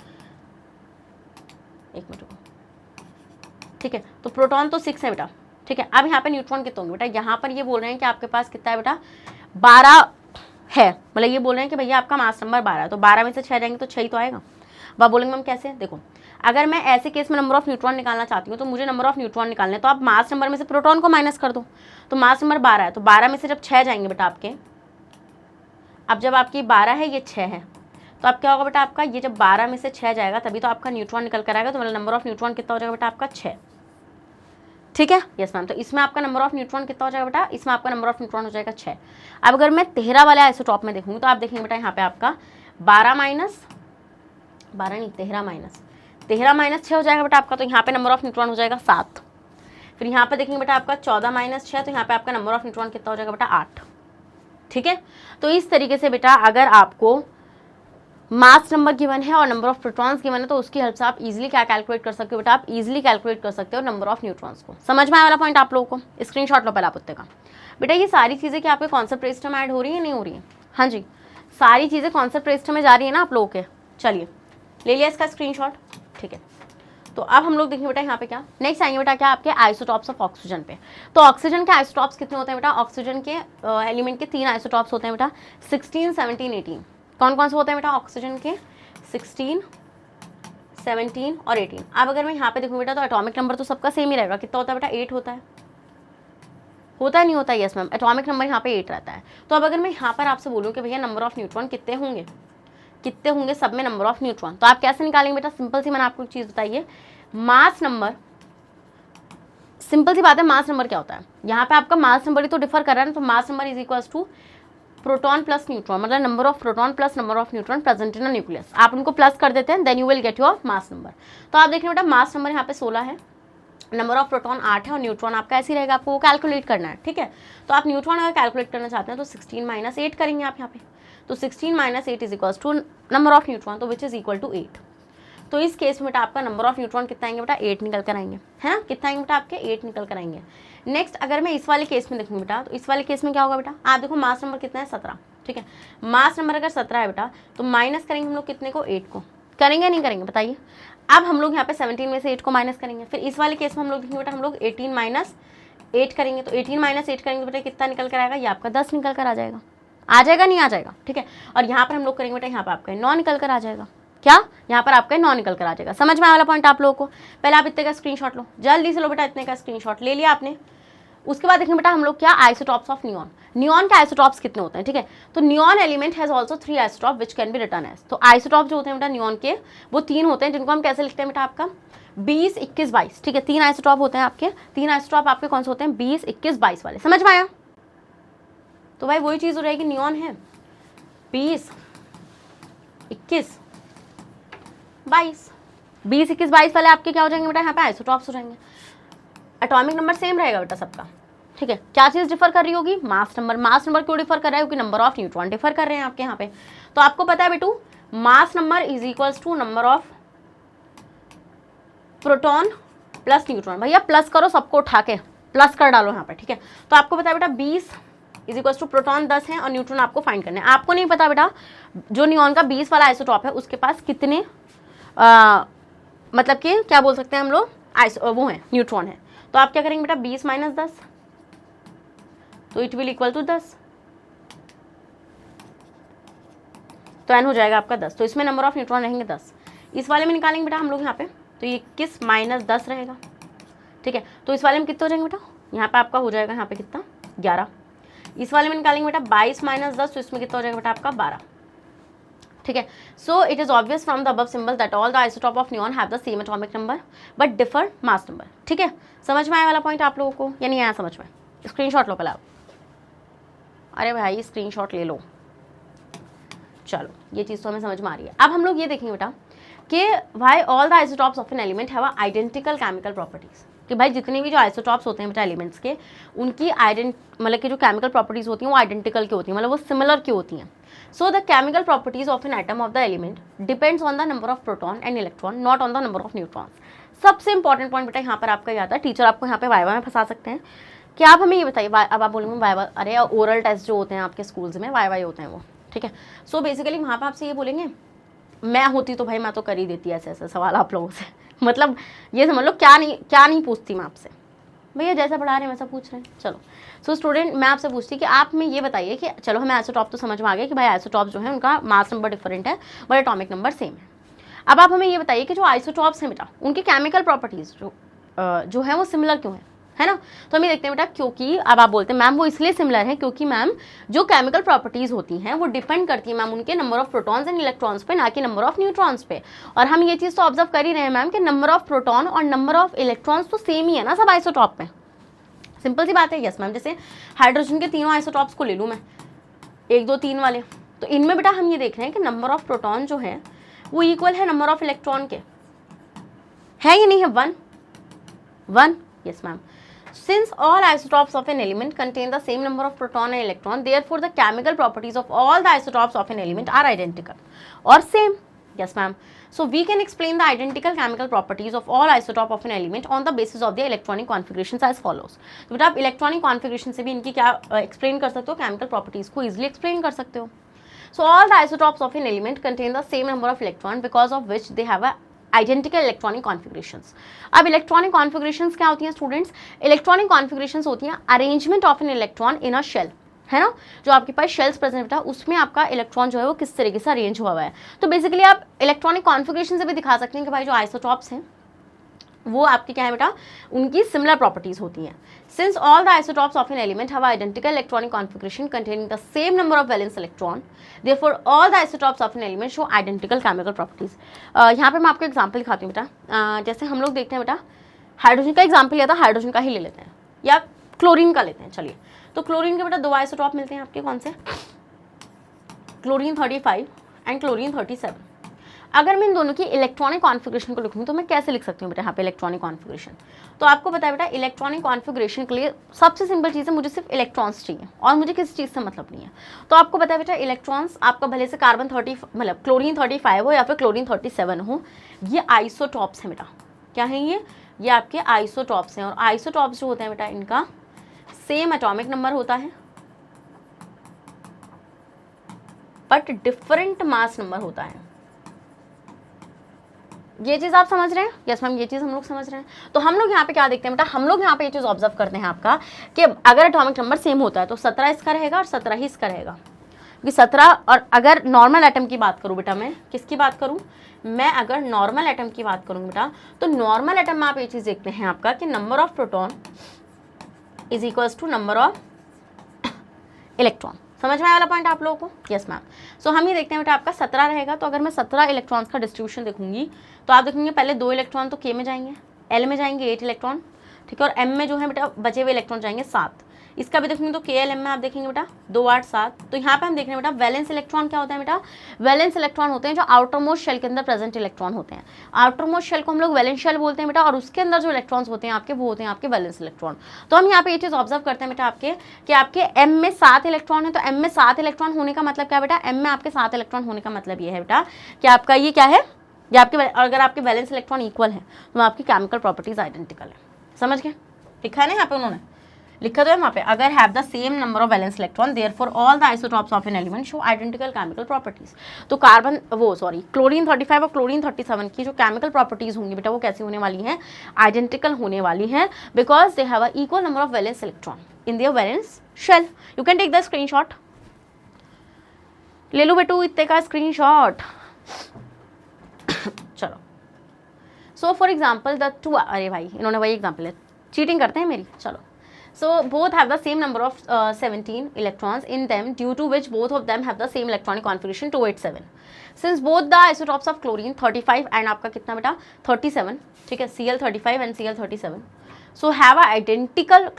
एक मिनट, ठीक है, तो प्रोटॉन तो 6 है बेटा। ठीक है, अब यहाँ पे न्यूट्रॉन कितने होंगे बेटा? यहाँ पर ये बोल रहे हैं कि आपके पास कितना है बेटा? 12 है, मतलब ये बोल रहे हैं कि भैया आपका मास नंबर 12 है। तो 12 में से 6 जाएंगे तो 6 ही तो आएगा। अब आप बोलेंगे मैम कैसे? देखो, अगर मैं ऐसे केस में नंबर ऑफ न्यूट्रॉन निकालना चाहती हूँ, तो मुझे नंबर ऑफ न्यूट्रॉन निकालने, तो आप मास नंबर में से प्रोटॉन को माइनस कर दो। तो मास नंबर 12 है, तो 12 में से जब 6 जाएंगे बेटा आपके, अब जब आपकी 12 है, ये 6 है, तो अब क्या होगा बेटा आपका? ये जब 12 में से 6 जाएगा तभी तो आपका न्यूट्रॉन निकल कर आएगा। तो मतलब नंबर ऑफ न्यूट्रॉन कितना हो जाएगा बेटा आपका? 6। ठीक है, यस मैम। तो इसमें आपका नंबर ऑफ न्यूट्रॉन कितना हो जाएगा बेटा? इसमें आपका नंबर ऑफ न्यूट्रॉन हो जाएगा 6। अब अगर मैं 13 वाले आइसोटॉप में देखूंगी, तो आप देखेंगे बेटा यहाँ पे आपका 13 माइनस 6 हो जाएगा बेटा आपका। तो यहाँ पे नंबर ऑफ न्यूट्रॉन हो जाएगा 7। फिर यहाँ पे देखेंगे बेटा आपका 14 माइनस 6, तो यहाँ पे आपका नंबर ऑफ न्यूट्रॉन कितना हो जाएगा बेटा? 8। ठीक है, तो इस तरीके से बेटा अगर आपको मास नंबर गिवन है और नंबर ऑफ प्रोटॉन्स गिवन है, तो उसकी हेल्प से आप इजीली क्या कैलकुलेट कर सकते हो बेटा? आप इजीली कैलकुलेट कर सकते हो नंबर ऑफ न्यूट्रॉन्स को। समझ में आया वाला पॉइंट आप लोगों को? स्क्रीनशॉट लो पहला आप उत्ते का। बेटा ये सारी चीज़ें क्या आपके कॉन्सेप्ट रजिस्टर में ऐड हो रही है, नहीं हो रही है? हाँ जी, सारी चीज़ें कॉन्सेप्ट रजिस्टर में जा रही है ना आप लोगों के। चलिए ले लिया इसका स्क्रीनशॉट। ठीक है, तो अब हम लोग देखेंगे बेटा यहाँ पे क्या नेक्स्ट आएंगे बेटा? क्या आपके आइसोटॉप्स ऑफ ऑक्सीजन पे। तो ऑक्सीजन के आइसोटॉप्स कितने होते हैं बेटा? ऑक्सीजन के एलिमेंट के 3 आइसोटॉप्स होते हैं बेटा, 16, 17, 18। कौन कौन से होते हैं बेटा ऑक्सीजन के? 16, 17 और 18। अब अगर मैं यहाँ पे देखूँ बेटा, तो एटॉमिक नंबर तो सबका सेम ही रहेगा। कितना होता है बेटा? 8 होता है। होता है नहीं होता? यस मैम, एटॉमिक नंबर यहाँ पे 8 रहता है। तो अब अगर मैं यहाँ पर आपसे बोलूँ कि भैया नंबर ऑफ न्यूट्रॉन कितने होंगे, कितने होंगे सब में नंबर ऑफ न्यूट्रॉन, तो आप कैसे निकालेंगे बेटा? सिंपल सी मैंने आपको एक चीज़ बताइए, मास नंबर, सिंपल सी बात है। मास नंबर क्या होता है? यहाँ पे आपका मास नंबर ही तो डिफर कर रहा है ना। तो mass number is equals to proton plus neutron, मतलब number of proton plus number of neutron present in nucleus. आप उनको प्लस कर देते हैं, then you will get your mass number. तो आप देख रहे बेटा मास नंबर यहाँ पे 16 है, नंबर ऑफ प्रोटॉन 8 है और न्यूट्रॉन आपका ऐसे ही रहेगा, आपको वो कैलकुलेट करना है। ठीक है, तो आप न्यूट्रॉन अगर कैलकुलेट करना चाहते हैं तो 16 माइनस 8 करेंगे आप यहाँ पे। तो 16 minus 8 is equals to number of neutron, तो विच इज इक्वल टू 8। तो इस केस में बेटा आपका नंबर ऑफ न्यूट्रॉन कितना आएंगे बेटा? 8 निकल कर आएंगे, है ना? कितना आएंगे बेटा आपके? 8 निकल कर आएंगे। नेक्स्ट अगर मैं इस वाले केस में देखूँ बेटा, तो इस वाले केस में क्या होगा बेटा? आप देखो मास नंबर कितना है? 17। ठीक है, मास नंबर अगर 17 है बेटा, तो माइनस करेंगे हम लोग कितने को? 8 को। करेंगे नहीं करेंगे बताइए? अब हम लोग यहाँ पे 17 में से 8 को माइनस करेंगे। फिर इस वाले केस में हम लोग देखेंगे बेटा, हम लोग 18 माइनस 8 करेंगे। तो 18 माइनस 8 करेंगे बेटा कितना निकल कर आएगा? ये आपका 10 निकल कर आ जाएगा। आ जाएगा नहीं आ जाएगा? ठीक है, और यहाँ पर हम लोग करेंगे बेटा, यहाँ पर आपका 9 निकल कर आ जाएगा। क्या? यहाँ पर आपका 9 निकल कर आ जाएगा। समझ में आया वाला पॉइंट आप लोगों को? पहले आप इतने का स्क्रीनशॉट लो, जल्दी से लो बेटा। इतने का स्क्रीनशॉट ले लिया आपने। उसके बाद देखेंगे बेटा हम लोग क्या? Isotopes of neon. नियॉन के आइसोटॉप्स कितने होते हैं? ठीक है, तो neon element has also 3 isotope which can be written as. तो आइसोटॉप जो होते हैं बेटा नियॉन के, वो 3 होते हैं, जिनको हम कैसे लिखते हैं बेटा? आपका 20, 21, 22। ठीक है, 3 आइसोटॉप होते हैं आपके। 3 आइसोटॉप आपके कौन से होते हैं? 20, 21, 22 वाले। समझ में आया? तो भाई वही चीज़ हो रहेगी, नियॉन है 20, 21, 22। 20, 21, 22 वाले आपके क्या हो जाएंगे बेटा? यहाँ पे आइसोटॉप्स हो जाएंगे। एटॉमिक नंबर सेम रहेगा बेटा सबका। ठीक है, क्या चीज़ डिफर कर रही होगी? Mass number. मास नंबर क्यों डिफर कर रहा है? क्योंकि नंबर ऑफ न्यूट्रॉन डिफर कर रहे हैं आपके यहाँ पे। तो आपको पता है बेटू, mass number is equals to number of proton plus neutron. भैया प्लस करो, सबको उठा के प्लस कर डालो यहाँ पे। ठीक है, तो आपको पता है बेटा 20 इज इक्वल्स टू प्रोटॉन 10 है और न्यूट्रॉन आपको फाइंड करना है। आपको नहीं पता बेटा जो नियॉन का 20 वाला आइसोटॉप है उसके पास कितने मतलब कि क्या बोल सकते हैं हम लोग, वो है न्यूट्रॉन है। तो आप क्या करेंगे बेटा? 20 माइनस 10, तो इट विल इक्वल टू 10, तो n हो जाएगा आपका 10। तो इसमें नंबर ऑफ न्यूट्रॉन रहेंगे 10। इस वाले में निकालेंगे बेटा हम लोग यहाँ पे, तो ये 21 माइनस 10 रहेगा, ठीक है। तो इस वाले में कितने हो जाएंगे बेटा, यहाँ पे आपका हो जाएगा यहाँ पे कितना 11। इस वाले में निकालेंगे बेटा 22 माइनस 10, तो इसमें कितना हो जाएगा बेटा आपका 12, ठीक है। So it is obvious from the above symbol that all the isotope of neon have the same atomic number but differ mass number, ठीक है। समझ में आया वाला पॉइंट आप लोगों को या नहीं आया समझ में? स्क्रीनशॉट लो पहले आप, अरे भाई स्क्रीनशॉट ले लो। चलो ये चीज़ तो हमें समझ में आ रही है। अब हम लोग ये देखेंगे बेटा कि why all the isotopes of an element have identical chemical properties, कि भाई जितने भी जो आइसोटॉप्स होते हैं बेटा एलिमेंट्स के, उनकी मतलब कि जो केमिकल प्रॉपर्टीज होती हैं वो आइडेंटिकल की होती हैं, मतलब वो सिमिलर की होती हैं। So the chemical properties of an atom of the element depends on the number of proton and electron, not on the number of neutrons. सबसे इंपॉर्टेंट पॉइंट बेटा यहाँ पर आपका याद है, टीचर आपको यहाँ पे वाइवा में फंसा सकते हैं कि आप हमें ये बताइए, अब आप बोलेंगे वाइवा, अरे ओरल टेस्ट जो होते हैं आपके स्कूल्स में वाइवा ही होते हैं वो, ठीक है। सो बेसिकली वहाँ पर आपसे ये बोलेंगे, मैं होती तो भाई मैं तो कर ही देती ऐसे ऐसे सवाल आप लोगों से मतलब ये समझ लो क्या नहीं पूछती मैं आपसे, भैया जैसा पढ़ा रहे हैं वैसा पूछ रहे हैं। चलो सो स्टूडेंट मैं आपसे पूछती कि आप में ये बताइए कि चलो हमें आइसोटॉप तो समझ में आ गया कि भाई आइसोटॉप जो है उनका मास नंबर डिफरेंट है बट एटॉमिक नंबर सेम है। अब आप हमें ये बताइए कि जो आइसोटॉप्स हैं बेटा उनकी केमिकल प्रॉपर्टीज जो है वो सिमिलर क्यों है ना। तो हम ये देखते हैं बेटा, क्योंकि अब आप बोलते हैं मैम वो इसलिए सिमिलर है क्योंकि मैम जो केमिकल प्रॉपर्टीज होती हैं वो डिपेंड करती है मैम उनके number of protons and electrons पे, ना कि नंबर ऑफ न्यूट्रॉन्स पे। और हम ये चीज़ तो ऑब्जर्व कर ही रहे हैं मैम कि नंबर ऑफ प्रोटॉन और नंबर ऑफ इलेक्ट्रॉन्स तो सेम ही है ना सब आइसोटॉप में, सिंपल सी बात है। यस मैम, जैसे हाइड्रोजन के तीनों आइसोटॉप्स को ले लूँ मैं 1 2 3 वाले, तो इनमें बेटा हम ये देख रहे हैं कि नंबर ऑफ प्रोटॉन जो है वो इक्वल है नंबर ऑफ इलेक्ट्रॉन के, है या नहीं है? 1। Yes ma'am. Since all isotopes of an element contain the same number of proton and electron, therefore the chemical properties of all the isotopes of an element are identical or same. Yes ma'am. So we can explain the identical chemical properties of all isotope of an element on the basis of their electronic configurations as follows. तो बेटा आप electronic configuration से भी इनकी क्या explain कर सकते हो, केमिकल प्रॉपर्टीज को इजीली एक्सप्लेन कर सकते हो। So all the isotopes of an element contain the same number of electron because of which they have a identical electronic configurations. अब इलेक्ट्रॉनिक कॉन्फ़िगरेशंस क्या होती हैं स्टूडेंट्स? इलेक्ट्रॉनिक कॉन्फ़िगरेशंस होती हैं arrangement of an electron in a shell, है ना। जो आपके पास शेल्स प्रेजेंट बेटा उसमें आपका इलेक्ट्रॉन जो है वो किस तरीके से अरेंज हुआ है। तो बेसिकली आप इलेक्ट्रॉनिक कॉन्फ़िगरेशन से भी दिखा सकते हैं कि भाई जो आइसोटॉप्स हैं वो आपकी क्या है बेटा, उनकी सिमिलर प्रॉपर्टीज होती हैं। Since all the isotopes of an element have identical electronic configuration containing the same number of valence electron, therefore all the isotopes of an element show identical chemical properties. यहाँ पे मैं आपको example दिखाती हूँ बेटा। जैसे हम लोग देखते हैं बेटा, हाइड्रोजन का एग्जाम्पल लिया था, हाइड्रोजन का ही ले लेते हैं या क्लोरीन का लेते हैं। चलिए, तो क्लोरीन के बेटा 2 आइसोटॉप मिलते हैं आपके, कौन से? Chlorine 35 and chlorine 37। अगर मैं इन दोनों की इलेक्ट्रॉनिक कॉन्फ़िगरेशन को लिखूँ तो मैं कैसे लिख सकती हूँ बेटा यहाँ पे इलेक्ट्रॉनिक कॉन्फ़िगरेशन? तो आपको पता है बेटा इलेक्ट्रॉनिक कॉन्फ़िगरेशन के लिए सबसे सिंपल चीज़ है, मुझे सिर्फ इलेक्ट्रॉन्स चाहिए और मुझे किसी चीज़ से मतलब नहीं है। तो आपको पता है बेटा इलेक्ट्रॉन्स आपका भले से कार्बन 30 मतलब क्लोरीन 35 हो या फिर क्लोरीन 37 हो, ये आइसोटॉप्स हैं बेटा। क्या है ये आपके आइसोटॉप्स हैं। और आइसोटॉप्स जो होते हैं बेटा इनका सेम एटॉमिक नंबर होता है बट डिफरेंट मास नंबर होता है। ये चीज़ आप समझ रहे हैं? यस मैम, ये चीज़ हम लोग समझ रहे हैं। तो हम लोग यहाँ पे क्या देखते हैं बेटा, हम लोग यहाँ पे ये चीज़ ऑब्जर्व करते हैं आपका कि अगर एटॉमिक नंबर सेम होता है तो 17 इसका रहेगा और 17 ही इसका रहेगा, क्योंकि 17। और अगर नॉर्मल एटम की बात करूँ बेटा, मैं किसकी बात करूँ, मैं अगर नॉर्मल एटम की बात करूँ बेटा, तो नॉर्मल एटम में आप ये चीज़ देखते हैं आपका कि number of proton is equals to number of electron. समझ में आया वाला पॉइंट आप लोगों को? Yes ma'am. सो हम ये देखते हैं बेटा आपका 17 रहेगा, तो अगर मैं 17 इलेक्ट्रॉन्स का डिस्ट्रीब्यूशन देखूंगी तो आप देखेंगे पहले 2 इलेक्ट्रॉन तो के में जाएंगे, एल में जाएंगे 8 इलेक्ट्रॉन, ठीक है, और एम में जो है बेटा बचे हुए इलेक्ट्रॉन जाएंगे 7। इसका भी देखेंगे तो के एल एम में आप देखेंगे बेटा 2 8 7। तो यहाँ पे हम देख रहे हैं बेटा वैलेंस इलेक्ट्रॉन क्या होता है बेटा, वैलेंस इलेक्ट्रॉन होते हैं जो आउटर मोस्ट शेल के अंदर प्रेजेंट इलेक्ट्रॉन होते हैं। आउटर मोस्ट शेल को हम लोग वैलेंस शेल बोलते हैं बेटा, और उसके अंदर जो इलेक्ट्रॉन्स होते हैं आपके वो होते हैं आपके वैलेंस इलेक्ट्रॉन। तो हम यहाँ पे ये चीज़ ऑब्जर्व करते हैं बेटा आपके कि आपके एम में 7 इलेक्ट्रॉन है, तो एम में 7 इलेक्ट्रॉन होने का मतलब क्या बेटा, एम में आपके 7 इलेक्ट्रॉन होने का मतलब ये है बेटा कि आपका ये क्या है, ये आपके अगर आपके वैलेंस इलेक्ट्रॉन इक्वल है तो आपकी केमिकल प्रॉपर्टीज आइडेंटिकल है। समझ गए? लिखा है ना यहाँ पे उन्होंने, लिखा तो है वहाँ पे, अगर have the same number of valence electron therefore all the isotopes of an element show identical chemical properties. तो कार्बन क्लोरीन 35 और क्लोरीन 37 की जो केमिकल प्रॉपर्टीज होंगी बेटा वो कैसी होने वाली हैं, आइडेंटिकल होने वाली हैं, because they have a equal number of valence electron in their valence shell. You can take the screenshot, ले लो बेटू इतने का स्क्रीनशॉट। चलो, so for example the two, अरे भाई इन्होंने वही एग्जाम्पल है, चीटिंग करते हैं मेरी। चलो, so both have the same number of 17 electrons in them, due to which both of them have the same electronic configuration 287. Since both the isotopes of chlorine 35 and आपका कितना बेटा 37, ठीक है, Cl35 and Cl37, so have a identical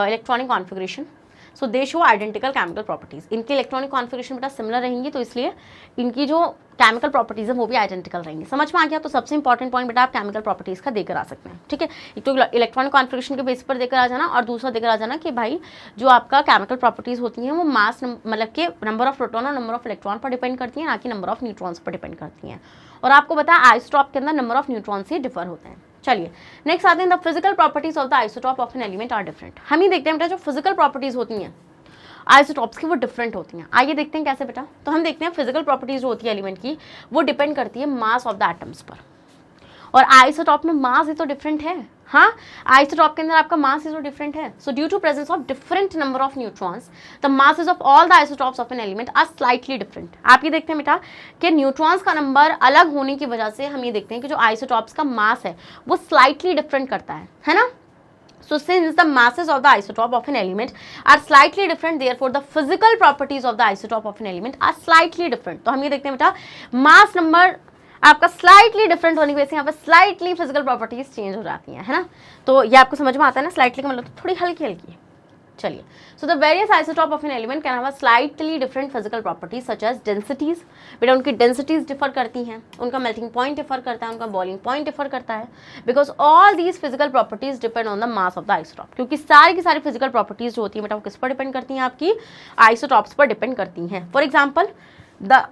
electronic configuration, so they show identical chemical properties. इनकी electronic configuration बेटा similar रहेंगी, तो इसलिए इनकी जो केमिकल प्रॉपर्टीज है वो भी आइडेंटिकल रहेंगी। समझ में आ गया? तो सबसे इंपॉर्टेंट पॉइंट बेटा आप केमिकल प्रॉपर्टीज का देकर आ सकते हैं, ठीक है। एक तो इलेक्ट्रॉनिक कॉन्फ़िगरेशन के बेस पर देकर आ जाना, और दूसरा देकर आ जाना कि भाई जो आपका केमिकल प्रॉपर्टीज होती हैं वो मास मतलब कि नंबर ऑफ प्रोटॉन और नंबर ऑफ इलेक्ट्रॉन पर डिपेंड करती हैं, ना कि नंबर ऑफ न्यूट्रॉन्स पर डिपेंड करती हैं। और आपको पता है आइसोटॉप के अंदर नंबर ऑफ न्यूट्रॉन्स ही डिफर होते हैं। चलिए नेक्स्ट आते हैं, the physical properties of the isotope of an element are different. हम ही देखते हैं बेटा जो फिजिकल प्रॉपर्टीज होती हैं आइसोटॉप्स की वो डिफरेंट होती हैं। आइए देखते हैं कैसे बेटा। तो हम देखते हैं फिजिकल प्रॉपर्टीज जो होती है एलिमेंट की वो डिपेंड करती है मास ऑफ द एटम्स पर, और आइसोटॉप में मास ही तो डिफरेंट है। हाँ, आइसोटॉप के अंदर आपका मास ही तो डिफरेंट है। So due to presence of different number of neutrons the masses of all the isotopes of an element are slightly different. आप ये देखते हैं बेटा कि न्यूट्रॉन्स का नंबर अलग होने की वजह से हम ये देखते हैं कि जो आइसोटॉप्स का मास है वो स्लाइटली डिफरेंट करता है ना। So since the masses of the isotope of an element are slightly different, therefore the physical properties of the isotope of an element are slightly different. तो हम ये देखते हैं बेटा मास नंबर आपका स्लाइटली डिफरेंट होने की वजह से यहाँ पर स्लाइटली फिजिकल प्रॉपर्टीज चेंज हो जाती हैं, है ना। तो ये आपको समझ में आता है ना, स्लाइटली का मतलब थोड़ी हल्की हल्की। चलिए, so the various isotope of an element can have slightly different physical properties such as densities. बेटा उनकी डेंसिटीज डिफर करती हैं, उनका मेल्टिंग पॉइंट डिफर करता है, उनका बॉइलिंग पॉइंट डिफर करता है, because all these physical properties depend on the mass of the isotope. क्योंकि सारी की सारी फिजिकल प्रॉपर्टीज जो होती है बेटा वो किस पर डिपेंड करती हैं, आपकी आइसोटॉप्स पर डिपेंड करती हैं। For example the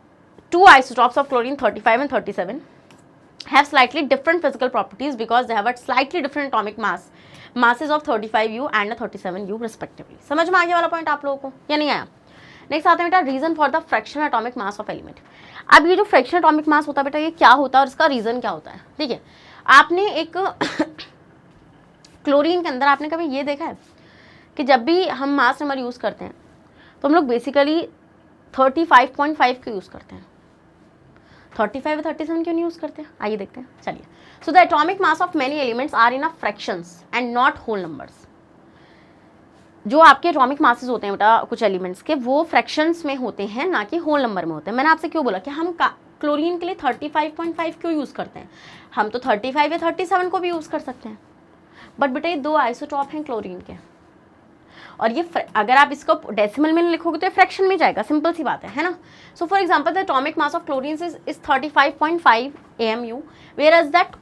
to isotopes of chlorine 35 and 37 have slightly different physical properties because they have a slightly different atomic masses of 35U and 37U respectively. समझ में आ गया वाला पॉइंट आप लोगों को या नहीं आया? नेक्स्ट आते हैं बेटा reason for the fractional atomic mass of element. अब ये जो फ्रैक्शनल एटॉमिक मास होता है बेटा ये क्या होता है और इसका रीजन क्या होता है, ठीक है। आपने एक क्लोरीन के अंदर आपने कभी ये देखा है कि जब भी हम मास नंबर यूज करते हैं तो हम लोग बेसिकली 35.5 का यूज करते हैं, 35 और 37 क्यों नहीं यूज करते? आइए देखते हैं। चलिए, so the atomic mass of many elements are in a fractions and not whole numbers. जो आपके एटॉमिक मासेस होते हैं बेटा कुछ एलिमेंट्स के वो फ्रैक्शंस में होते हैं, ना कि होल नंबर में होते हैं। मैंने आपसे क्यों बोला कि हम क्लोरीन के लिए 35.5 क्यों यूज करते हैं? हम तो 35 या 37 को भी यूज कर सकते हैं, बट बेटा ये दो आइसोटॉप हैं क्लोरीन के, और ये अगर आप इसको डेसिमल में लिखोगे तो ये फ्रैक्शन में जाएगा, सिंपल सी बात है ना। So for example the atomic mass of chlorine is 35.5 AMU, whereas that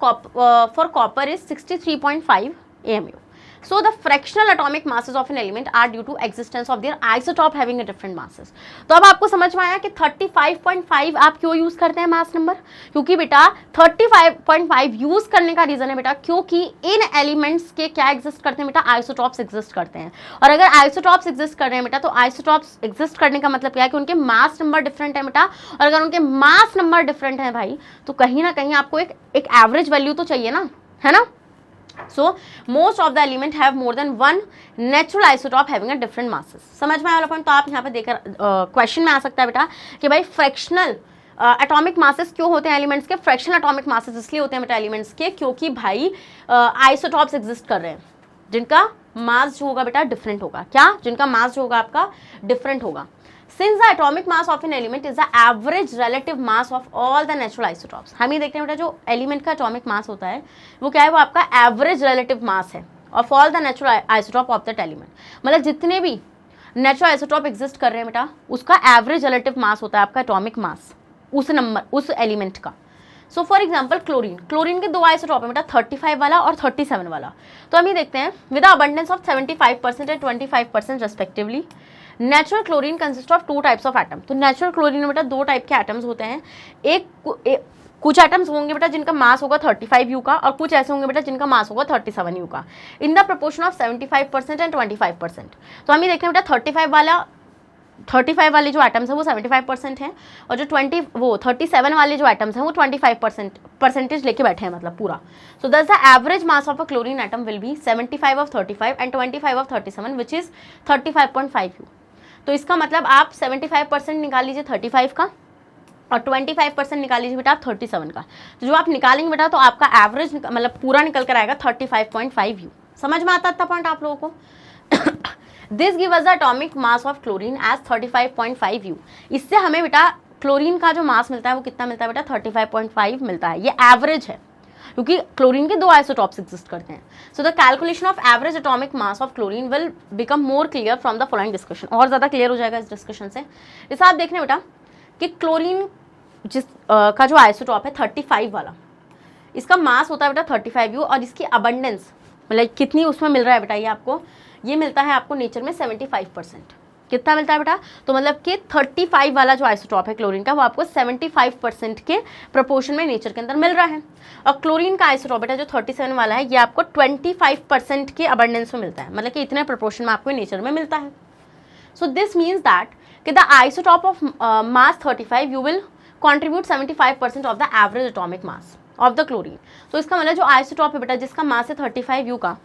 for copper is 63.5 AMU. So the fractional atomic masses of an element are due to existence of their isotope having a different masses. तो अब आपको समझ में आया कि 35.5 आप क्यों use करते हैं मास नंबर? क्योंकि बेटा 35.5 यूज करने का रीजन है बेटा क्योंकि इन एलिमेंट्स के क्या एग्जिस्ट करते हैं बेटा, आइसोटॉप्स एग्जिस्ट करते हैं। और अगर आइसोटॉप्स एग्जिस्ट कर रहे हैं बेटा तो आइसोटॉप्स एग्जिस्ट करने का मतलब क्या है कि उनके मास नंबर डिफरेंट है बेटा, और अगर उनके मास नंबर डिफरेंट है भाई तो कहीं ना कहीं आपको एक एवरेज वैल्यू तो चाहिए ना, है ना। So most of the element have more than one natural isotope having a different masses. समझ में आया वाला पॉइंट? तो आप यहाँ पे देखकर क्वेश्चन में आ सकता है बेटा कि भाई फ्रैक्शनल एटॉमिक मासेस क्यों होते हैं एलिमेंट्स के? फ्रैक्शनल एटॉमिक मासेस इसलिए होते हैं बेटा एलिमेंट्स के क्योंकि भाई आइसोटॉप्स एग्जिस्ट कर रहे हैं जिनका मास जो होगा बेटा डिफरेंट होगा। क्या? जिनका मास जो होगा आपका डिफरेंट होगा। Since the atomic mass of an element is the average relative mass of all the natural isotopes, हम ये देखते हैं बेटा जो एलिमेंट का एटॉमिक मास होता है वो क्या है, वो आपका एवरेज रिलेटिव मास है of all the natural isotope of that element. मतलब जितने भी नेचुरल आइसोटॉप एग्जिस्ट कर रहे हैं बेटा उसका एवरेज रिलेटिव मास होता है आपका एटॉमिक मास उस एलिमेंट का। सो फॉर एग्जाम्पल क्लोरीन के दो आइसोटॉप है बेटा 35 वाला और 37 वाला। तो हम ये देखते हैं with abundance of 75% and 25% respectively. Natural chlorine consist of two types of atom. तो नेचुरल क्लोरीन में बेटा दो टाइप के एटम्स होते हैं, कुछ एटम्स होंगे बेटा जिनका मास होगा 35 यू का, और कुछ ऐसे होंगे बेटा जिनका मास होगा 37 यू का, in the proportion of 75% and 25%। तो हम ये देख रहे हैं बेटा 35 वाले जो एटम्स हैं वो 75% हैं, और जो 37 वाले जो एटम्स हैं वो 25% परसेंटेज लेके बैठे हैं, मतलब पूरा। सो दस the average mass of a chlorine atom will be 75 of 35 and 25 of 37 which is 35.5 you. तो इसका मतलब आप 75% निकाल लीजिए 35 का, और 25% निकाल लीजिए बेटा आप 37 का। तो जो आप निकालेंगे बेटा तो आपका एवरेज मतलब पूरा निकल कर आएगा 35.5 यू। समझ में आता है पॉइंट आप लोगों को? This give us the atomic mass of chlorine as 35.5 u. इससे हमें बेटा क्लोरीन का जो मास मिलता है वो कितना मिलता है बेटा 35.5 मिलता है। ये एवरेज है क्योंकि क्लोरीन के 2 आइसोटॉप्स एग्जिस्ट करते हैं। So the calculation of average atomic mass of chlorine will become more clear from the following discussion. और ज़्यादा क्लियर हो जाएगा इस डिस्कशन से। जैसे आप देख रहे हैं बेटा कि क्लोरीन का जो आइसोटॉप है 35 वाला, इसका मास होता है बेटा 35 यू, और इसकी अबंडेंस मतलब कितनी उसमें मिल रहा है बेटा, ये मिलता है आपको नेचर में 75%। कितना मिलता है बेटा? तो मतलब कि 35 वाला जो आइसोटॉप है क्लोरीन का वो आपको 75% के प्रोपोर्शन में नेचर के अंदर मिल रहा है, और क्लोरीन का आइसोटॉप बेटा जो 37 वाला है ये आपको 25% के अबंडेंस में मिलता है, मतलब कि इतने प्रोपोर्शन में आपको नेचर में मिलता है। सो दिस मीन्स दैट कि the isotope of mass 35 you will contribute 75% of the average atomic mass of the chlorine। तो इसका मतलब जो आइसोटॉप है बेटा जिसका मास है 35 यू का,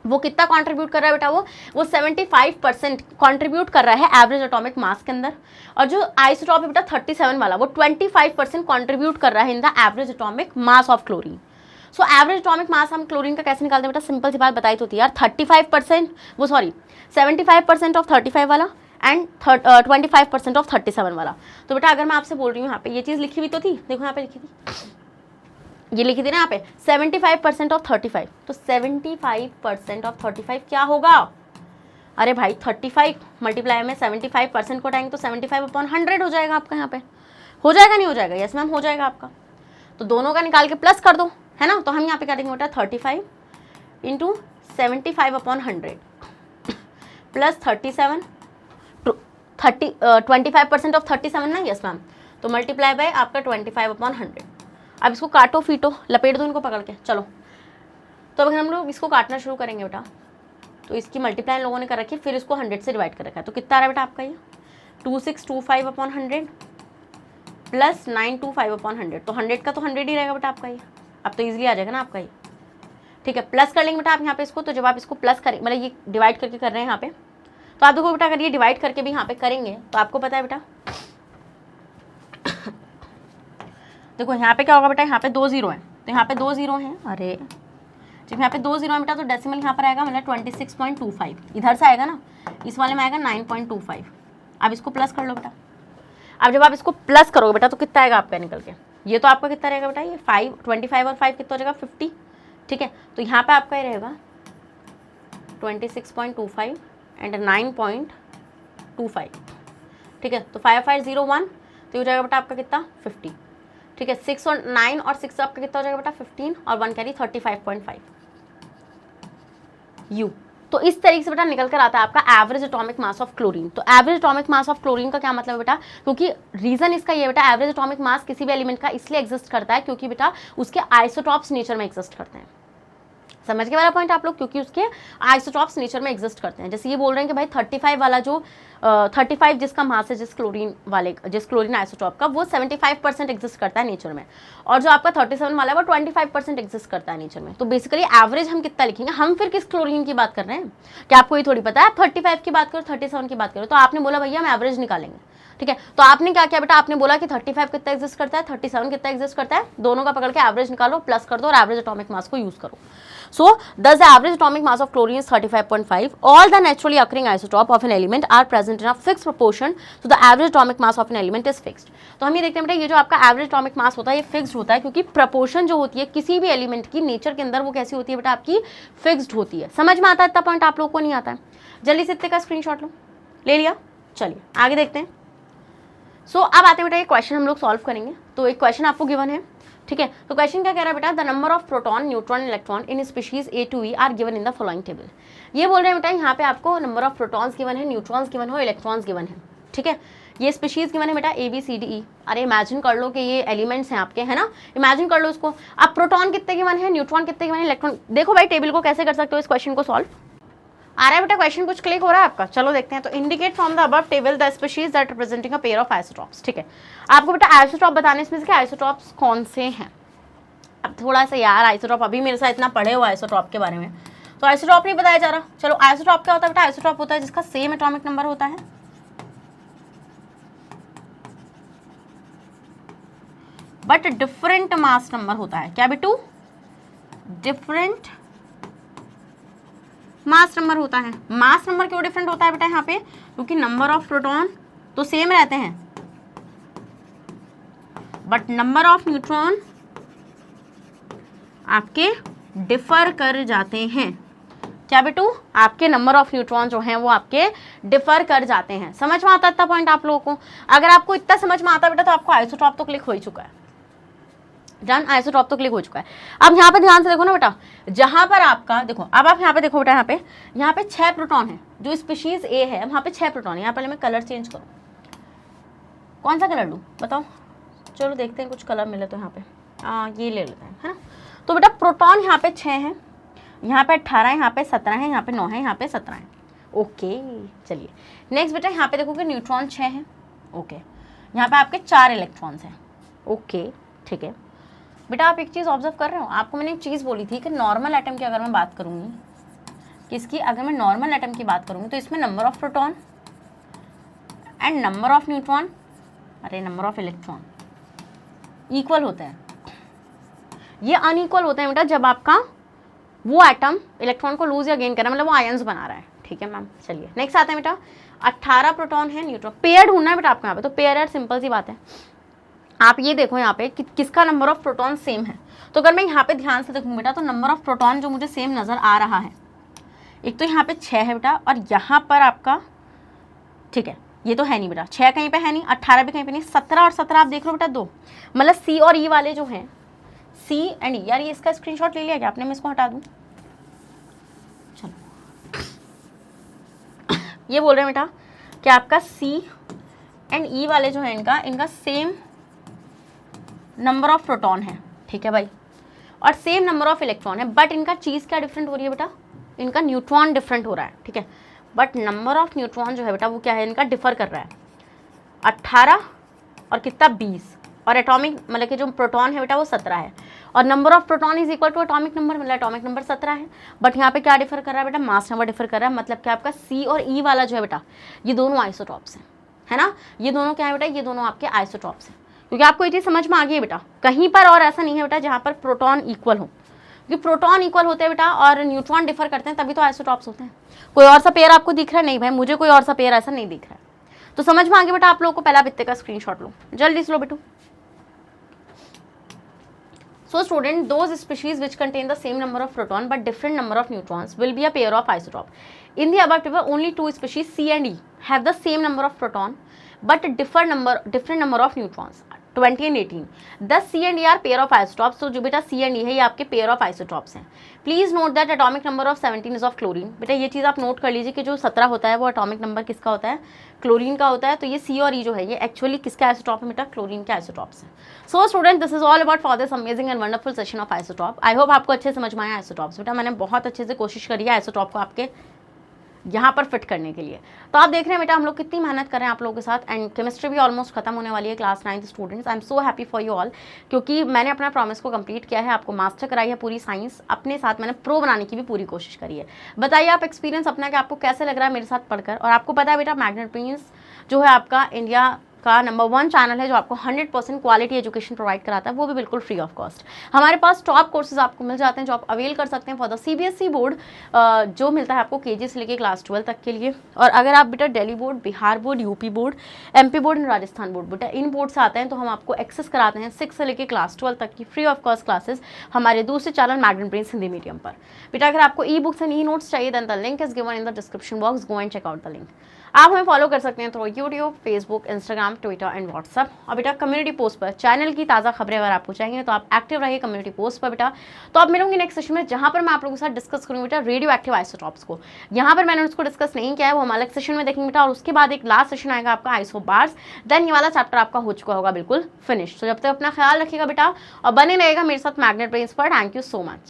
वो कितना कंट्रीब्यूट कर रहा है बेटा? वो 75% कंट्रीब्यूट कर रहा है एवरेज एटॉमिक मास के अंदर, और जो आइसोटॉप है बेटा 37 वाला वो 25% कंट्रीब्यूट कर रहा है in the average atomic mass of chlorine. So average atomic मास हम क्लोरीन का कैसे निकालते हैं बेटा? सिंपल सी बात बताई तो थी यार, 75% ऑफ 35 वाला एंड 25% ऑफ 37 वाला। तो बेटा अगर मैं आपसे बोल रही हूँ यहाँ पे ये चीज़ लिखी हुई तो थी, देखो यहाँ पे लिखी थी, ये लिखी थी ना यहाँ पे 75% ऑफ 35, तो 75% ऑफ 35 क्या होगा? अरे भाई 35 मल्टीप्लाई में 75% को टाएंगे तो 75/100 हो जाएगा आपका। यहाँ पे हो जाएगा नहीं हो जाएगा? यस मैम हो जाएगा आपका। तो दोनों का निकाल के प्लस कर दो, है ना। तो हम यहाँ पे क्या देंगे बेटा 35 इंटू 75/100 प्लस 25% ऑफ 37 ना, यस मैम। तो मल्टीप्लाई बाय आपका 25/100। अब इसको काटो फीटो लपेट दो इनको पकड़ के, चलो। तो अगर हम लोग इसको काटना शुरू करेंगे बेटा तो इसकी मल्टीप्लाई लोगों ने कर रखी है, फिर इसको 100 से डिवाइड कर रखा है। तो कितना आ रहा है बेटा आपका ये 2625/100 प्लस 925/100। तो 100 का तो 100 ही रहेगा बेटा आपका ये। अब तो ईजिली आ जाएगा ना आपका ये, ठीक है। प्लस कर लेंगे बेटा आप यहाँ पे इसको। तो जब आप इसको प्लस करें मतलब ये डिवाइड करके कर रहे हैं यहाँ पे, तो आप देखो बेटा अगर ये डिवाइड करके भी यहाँ पे करेंगे तो आपको पता है बेटा देखो यहाँ पे क्या होगा बेटा, यहाँ पे 2 0 हैं, तो यहाँ पे 2 0 हैं। अरे जब यहाँ पे 2 0 है बेटा तो डेसिमल यहाँ पर आएगा मतलब 26.25, इधर से आएगा ना, इस वाले में आएगा 9.25। अब इसको प्लस कर लो बेटा। अब जब आप इसको प्लस करोगे बेटा तो कितना आएगा आपका निकल के, ये तो आपका कितना रहेगा बेटा, ये 25 और 5 कितना हो जाएगा 50, ठीक है। तो यहाँ पे आपका ये रहेगा 26.25 एंड 9.25, ठीक है। तो 5 5 0 1, तो हो जाएगा बेटा आपका कितना 50, ठीक है। 6 और 9 और 6 आपका कितना हो जाएगा बेटा 15 और 1 कैरी 35.5 यू। तो इस तरीके से बेटा निकल कर आता है आपका average atomic mass of chlorine. तो average atomic mass of chlorine का क्या मतलब है बेटा, क्योंकि रीजन इसका ये बेटा एवरेज एटॉमिक मास किसी भी एलिमेंट का इसलिए एग्जिस्ट करता है क्योंकि बेटा उसके आइसोटॉप्स नेचर में एग्जिस्ट करते हैं। समझ के वाला पॉइंट आप लोग, क्योंकि उसके आइसोटॉप्स नेचर में एग्जिस्ट करते हैं। जैसे ये बोल रहे हैं कि भाई 35 वाला जो 35 जिसका मास है जिस क्लोरीन आइसोटॉप का वो 75% एग्जिस्ट करता है नेचर में, और जो आपका 37 वाला है वो 25% एग्जिस्ट करता है नेचर में। तो बेसिकली एवरेज हम कितना लिखेंगे, हम फिर किस क्लोरीन की बात कर रहे हैं, क्या आपको ये थोड़ी पता है 35 की बात करो 37 की बात करो। तो आपने बोला भैया हम एवरेज निकालेंगे, ठीक है। तो आपने क्या किया बेटा, आपने बोला कि 35 कितना एग्जिस्ट करता है, 37 कितना एग्जिस्ट करता है, दोनों का पकड़ के एवरेज निकालो, प्लस कर दो और एवरेज एटॉमिक मास को यूज करो। So, thus the average atomic mass of chlorine is 35.5. All the naturally occurring isotope of an element are present in a fixed proportion, so the average atomic mass of an element is fixed. तो हम ये देखते हैं बेटा ये जो आपका average atomic मास होता है ये फिक्स्ड होता है, क्योंकि प्रपोर्शन जो होती है किसी भी एलिमेंट की नेचर के अंदर वो कैसी होती है बेटा आपकी फिक्स्ड होती है। समझ में आता है इतना पॉइंट आप लोगों को नहीं आता है? जल्दी से इतने का स्क्रीनशॉट लो, ले लिया, चलिए आगे देखते हैं। सो अब आते हैं बेटा ये क्वेश्चन हम लोग सॉल्व करेंगे। तो एक क्वेश्चन आपको गिवन है, ठीक है। तो क्वेश्चन क्या कह रहा है बेटा, the number of proton neutron electron in species A to E are given in the following table. ये बोल रहे हैं बेटा यहाँ पे आपको नंबर ऑफ प्रोटॉन्स गिवन है, न्यूट्रॉन्स गिवन हो, इलेक्ट्रॉन्स गिवन है, ठीक है। ये स्पीशीज की मैंने बेटा ABCDE। अरे इमेजिन कर लो कि ये एलिमेंट्स हैं आपके, है ना, इमेजिन कर लो इसको। अब प्रोटॉन कितने के बने हैं, न्यूट्रॉन कितने के बने हैं, इलेक्ट्रॉन। देखो भाई टेबल को कैसे कर सकते हो इस क्वेश्चन को सॉल्व। आ रहा है बेटा क्वेश्चन, कुछ क्लिक हो रहा है आपका? चलो देखते हैं। तो indicate from the above table the species that representing a pair of isotopes. ठीक है, आपको बेटा आइसोटॉप बताने इसमें से आइसोटॉप्स कौन से हैं। अब थोड़ा सा यार आइसोटॉप अभी मेरे साथ इतना पढ़े हुआ आइसोटॉप के बारे में, तो आइसोटॉप नहीं बताया जा रहा। चलो आइसोटॉप क्या होता है बेटा? आइसोटॉप होता है जिसका सेम एटॉमिक नंबर होता है बट डिफरेंट मास नंबर होता है। क्या बेटू? डिफरेंट मास नंबर होता है। मास नंबर क्यों डिफरेंट होता है बेटा यहाँ पे? क्योंकि नंबर ऑफ प्रोटॉन तो सेम रहते हैं बट नंबर ऑफ न्यूट्रॉन आपके डिफर कर जाते हैं। क्या बेटू? आपके नंबर ऑफ न्यूट्रॉन जो हैं वो आपके डिफर कर जाते हैं। समझ में आता इतना पॉइंट आप लोगों को? अगर आपको इतना समझ में आता बेटा तो आपको आइसोटॉप तो क्लिक हो ही चुका है। डन, आइसोटॉप तो क्लिक हो चुका है। अब यहाँ पे ध्यान से देखो ना बेटा, जहां पर आपका देखो, अब आप यहाँ पे देखो बेटा, यहाँ पे 6 प्रोटॉन है। जो स्पीशीज ए है वहाँ पे 6 प्रोटॉन है। यहाँ पहले मैं कलर चेंज करूँ, कौन सा कलर लूँ बताओ? चलो देखते हैं कुछ कलर मिले तो। यहाँ पे ये ले लेते हैं, है ना। तो बेटा प्रोटॉन यहाँ पे 6 हैं, यहाँ पे 18 है, यहाँ पे 17 है, यहाँ पे 9 है, यहाँ पे 17 है। ओके चलिए नेक्स्ट बेटा, यहाँ पे देखो कि न्यूट्रॉन 6 है। ओके, यहाँ पे आपके 4 इलेक्ट्रॉन्स हैं। ओके ठीक है बेटा, आप एक चीज़ ऑब्जर्व कर रहे हो? आपको मैंने एक चीज़ बोली थी कि नॉर्मल एटम की अगर मैं बात करूँगी, किसकी? अगर मैं नॉर्मल एटम की बात करूँगी तो इसमें number of proton and number of neutron, अरे नंबर ऑफ इलेक्ट्रॉन इक्वल होते हैं। ये अनइक्वल होते हैं बेटा जब आपका वो एटम इलेक्ट्रॉन को लूज या गेन कर रहा है, मतलब वो आयंस बना रहा है। ठीक है मैम, चलिए नेक्स्ट आते हैं बेटा। 18 प्रोटॉन है, न्यूट्रॉन। पेयर ढूंढना है बेटा आपको यहाँ पे, तो पेयर है, सिंपल सी बात है। आप ये देखो यहाँ पे कि किसका नंबर ऑफ प्रोटॉन सेम है। तो अगर मैं यहाँ पे ध्यान से देखूँ बेटा तो नंबर ऑफ प्रोटॉन जो मुझे सेम नजर आ रहा है, एक तो यहाँ पे 6 है बेटा, और यहाँ पर आपका, ठीक है ये तो है नहीं बेटा, 6 कहीं पे है नहीं, 18 भी कहीं पे नहीं, 17 और 17 आप देख लो बेटा 2, मतलब सी और ई वाले जो हैं, सी एंड ई। यार ये इसका स्क्रीनशॉट ले लिया क्या आपने? मैं इसको हटा दूँ। चलो ये बोल रहे हैं बेटा कि आपका सी एंड ई वाले जो है इनका सेम नंबर ऑफ प्रोटॉन है। ठीक है भाई, और सेम नंबर ऑफ इलेक्ट्रॉन है, बट इनका चीज़ क्या डिफरेंट हो रही है बेटा? इनका न्यूट्रॉन डिफरेंट हो रहा है। ठीक है, बट नंबर ऑफ न्यूट्रॉन जो है बेटा वो क्या है? इनका डिफर कर रहा है। 18 और कितना 20, और एटॉमिक मतलब कि जो प्रोटॉन है बेटा वो 17 है, और number of proton is equal to atomic number, मतलब एटॉमिक नंबर 17 है। बट यहाँ पे क्या डिफर कर रहा है बेटा? मास नंबर डिफर कर रहा है। मतलब क्या आपका सी और ई वाला जो है बेटा ये दोनों आइसोटॉप्स हैं, है ना। ये दोनों क्या है बेटा? ये दोनों आपके आइसोटॉप्स हैं। क्योंकि आपको ये चीज़ समझ में आ गई है बेटा, कहीं पर और ऐसा नहीं है बेटा जहाँ पर प्रोटॉन इक्वल हो। क्योंकि प्रोटॉन इक्वल होते हैं बेटा और न्यूट्रॉन डिफर करते हैं तभी तो आइसोटॉप्स होते हैं। कोई और सा पेयर आपको दिख रहा है? नहीं भाई, मुझे कोई और सा पेयर ऐसा नहीं दिख रहा है। तो समझ में आ गया बेटा आप लोगों को? पहला बित्ते का स्क्रीनशॉट लो, जल्दी से लो बेटू। So student, those species which contain the same number of proton but different number of neutrons will be a pair of isotope. In the above table, only 2 species C and E have the same number of proton but different number of neutrons. 20 and 18. Thus C and E are pair of isotopes. So जो बेटा C and E है ये आपके pair of isotopes हैं. Please note that atomic number of 17 is of chlorine. बेटा ये चीज़ आप note कर लीजिए कि जो 17 होता है वो एटॉमिक नंबर किसका होता है? क्लोरीन का होता है। तो ये C और E जो है ये एक्चुअली किसके आइसोटॉप है बेटा? क्लोरीन के आइसोटॉप्स हैं। So student, this is all about for this amazing and wonderful session of isotope. I hope आपको अच्छे समझ में आया आइसोटॉप्स। बेटा मैंने बहुत अच्छे से कोशिश करी है आइसोटॉप को आपके यहाँ पर फिट करने के लिए। तो आप देख रहे हैं बेटा हम लोग कितनी मेहनत कर रहे हैं आप लोगों के साथ। एंड केमिस्ट्री भी ऑलमोस्ट खत्म होने वाली है class 9th students. I am so happy for you all, क्योंकि मैंने अपना प्रॉमिस को कंप्लीट किया है, आपको मास्टर कराई है पूरी साइंस, अपने साथ मैंने प्रो बनाने की भी पूरी कोशिश करी है। बताइए आप एक्सपीरियंस अपना कि आपको कैसे लग रहा है मेरे साथ पढ़कर। और आपको पता है बेटा मैग्नेट प्रिंस जो है आपका इंडिया का नंबर 1 चैनल है जो आपको 100% क्वालिटी एजुकेशन प्रोवाइड कराता है, वो भी बिल्कुल फ्री ऑफ कॉस्ट। हमारे पास टॉप कोर्सेज आपको मिल जाते हैं जो आप अवेल कर सकते हैं फॉर द CBSE बोर्ड, जो मिलता है आपको KG से लेकर क्लास 12 तक के लिए। और अगर आप बेटा Delhi board, Bihar board, UP board, MP board, Rajasthan board बेटा इन बोर्ड से आते हैं तो हम आपको एक्सेस कराते हैं 6 से लेकर क्लास 12 तक की फ्री ऑफ कॉस्ट क्लासेस हमारे दूसरे channel magnet brains Hindi medium पर। बेटा अगर आपको e books and e notes चाहिए then the link is given in the description box, go and check out the link. आप हमें फॉलो कर सकते हैं through YouTube, Facebook, Instagram Instagram, Twitter and WhatsApp. और बेटा कम्युनिटी पोस्ट पर channel की ताज़ा खबरें अगर आपको चाहिए तो आप एक्टिव रहिए कम्युनिटी पोस्ट पर बेटा। तो अब मिलूंगी नेक्स्ट सेशन में, जहां पर मैं आप लोगों के साथ डिस्कस करूंगी बेटा रेडियो एक्टिव आइसोटॉप्स को। यहाँ पर मैंने उसको डिस्कस नहीं किया है, वो हम अलग सेशन में देखेंगे बेटा। और उसके बाद एक लास्ट सेशन आएगा आपका आइसोबार्स, देन ये वाला चैप्टर आपका हो चुका होगा बिल्कुल फिनिश। तो जब तक अपना ख्याल रखिएगा बेटा और बने रहेगा मेरे साथ मैग्नेट ब्रेन्स पर। Thank you so much.